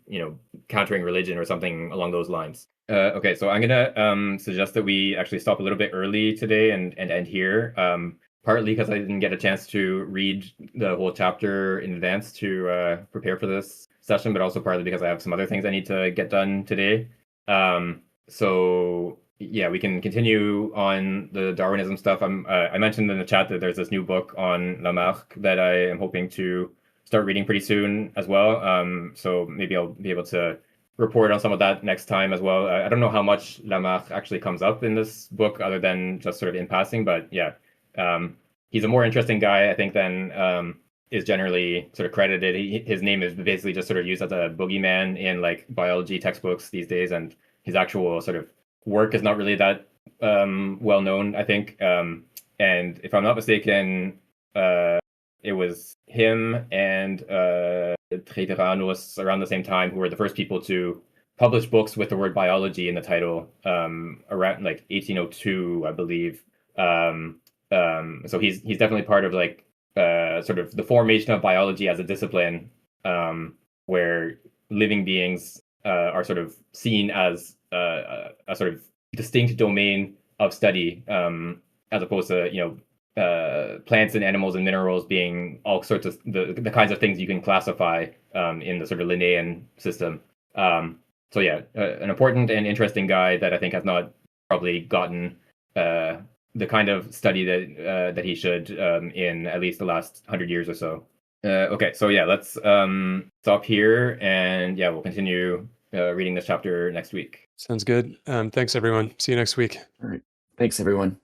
countering religion or something along those lines. Okay, so I'm gonna suggest that we actually stop a little bit early today and end here. Partly because I didn't get a chance to read the whole chapter in advance to prepare for this session, but also partly because I have some other things I need to get done today. So yeah, we can continue on the Darwinism stuff. I mentioned in the chat that there's this new book on Lamarck that I am hoping to start reading pretty soon as well. So maybe I'll be able to report on some of that next time as well. I don't know how much Lamarck actually comes up in this book other than just sort of in passing, but yeah. He's a more interesting guy, I think, than is generally sort of credited. His name is basically just sort of used as a boogeyman in like biology textbooks these days, and his actual sort of work is not really that well known, I think. And if I'm not mistaken, it was him and Treiteranus around the same time who were the first people to publish books with the word biology in the title, around like 1802, I believe. So he's definitely part of like sort of the formation of biology as a discipline, where living beings are sort of seen as a sort of distinct domain of study, as opposed to plants and animals and minerals being all sorts of the kinds of things you can classify in the sort of Linnaean system. So yeah, an important and interesting guy that I think has not probably gotten the kind of study that he should in at least the last 100 years or so. Okay, so yeah, let's stop here, and yeah, we'll continue reading this chapter next week. Sounds good. Thanks, everyone. See you next week. All right. Thanks, everyone.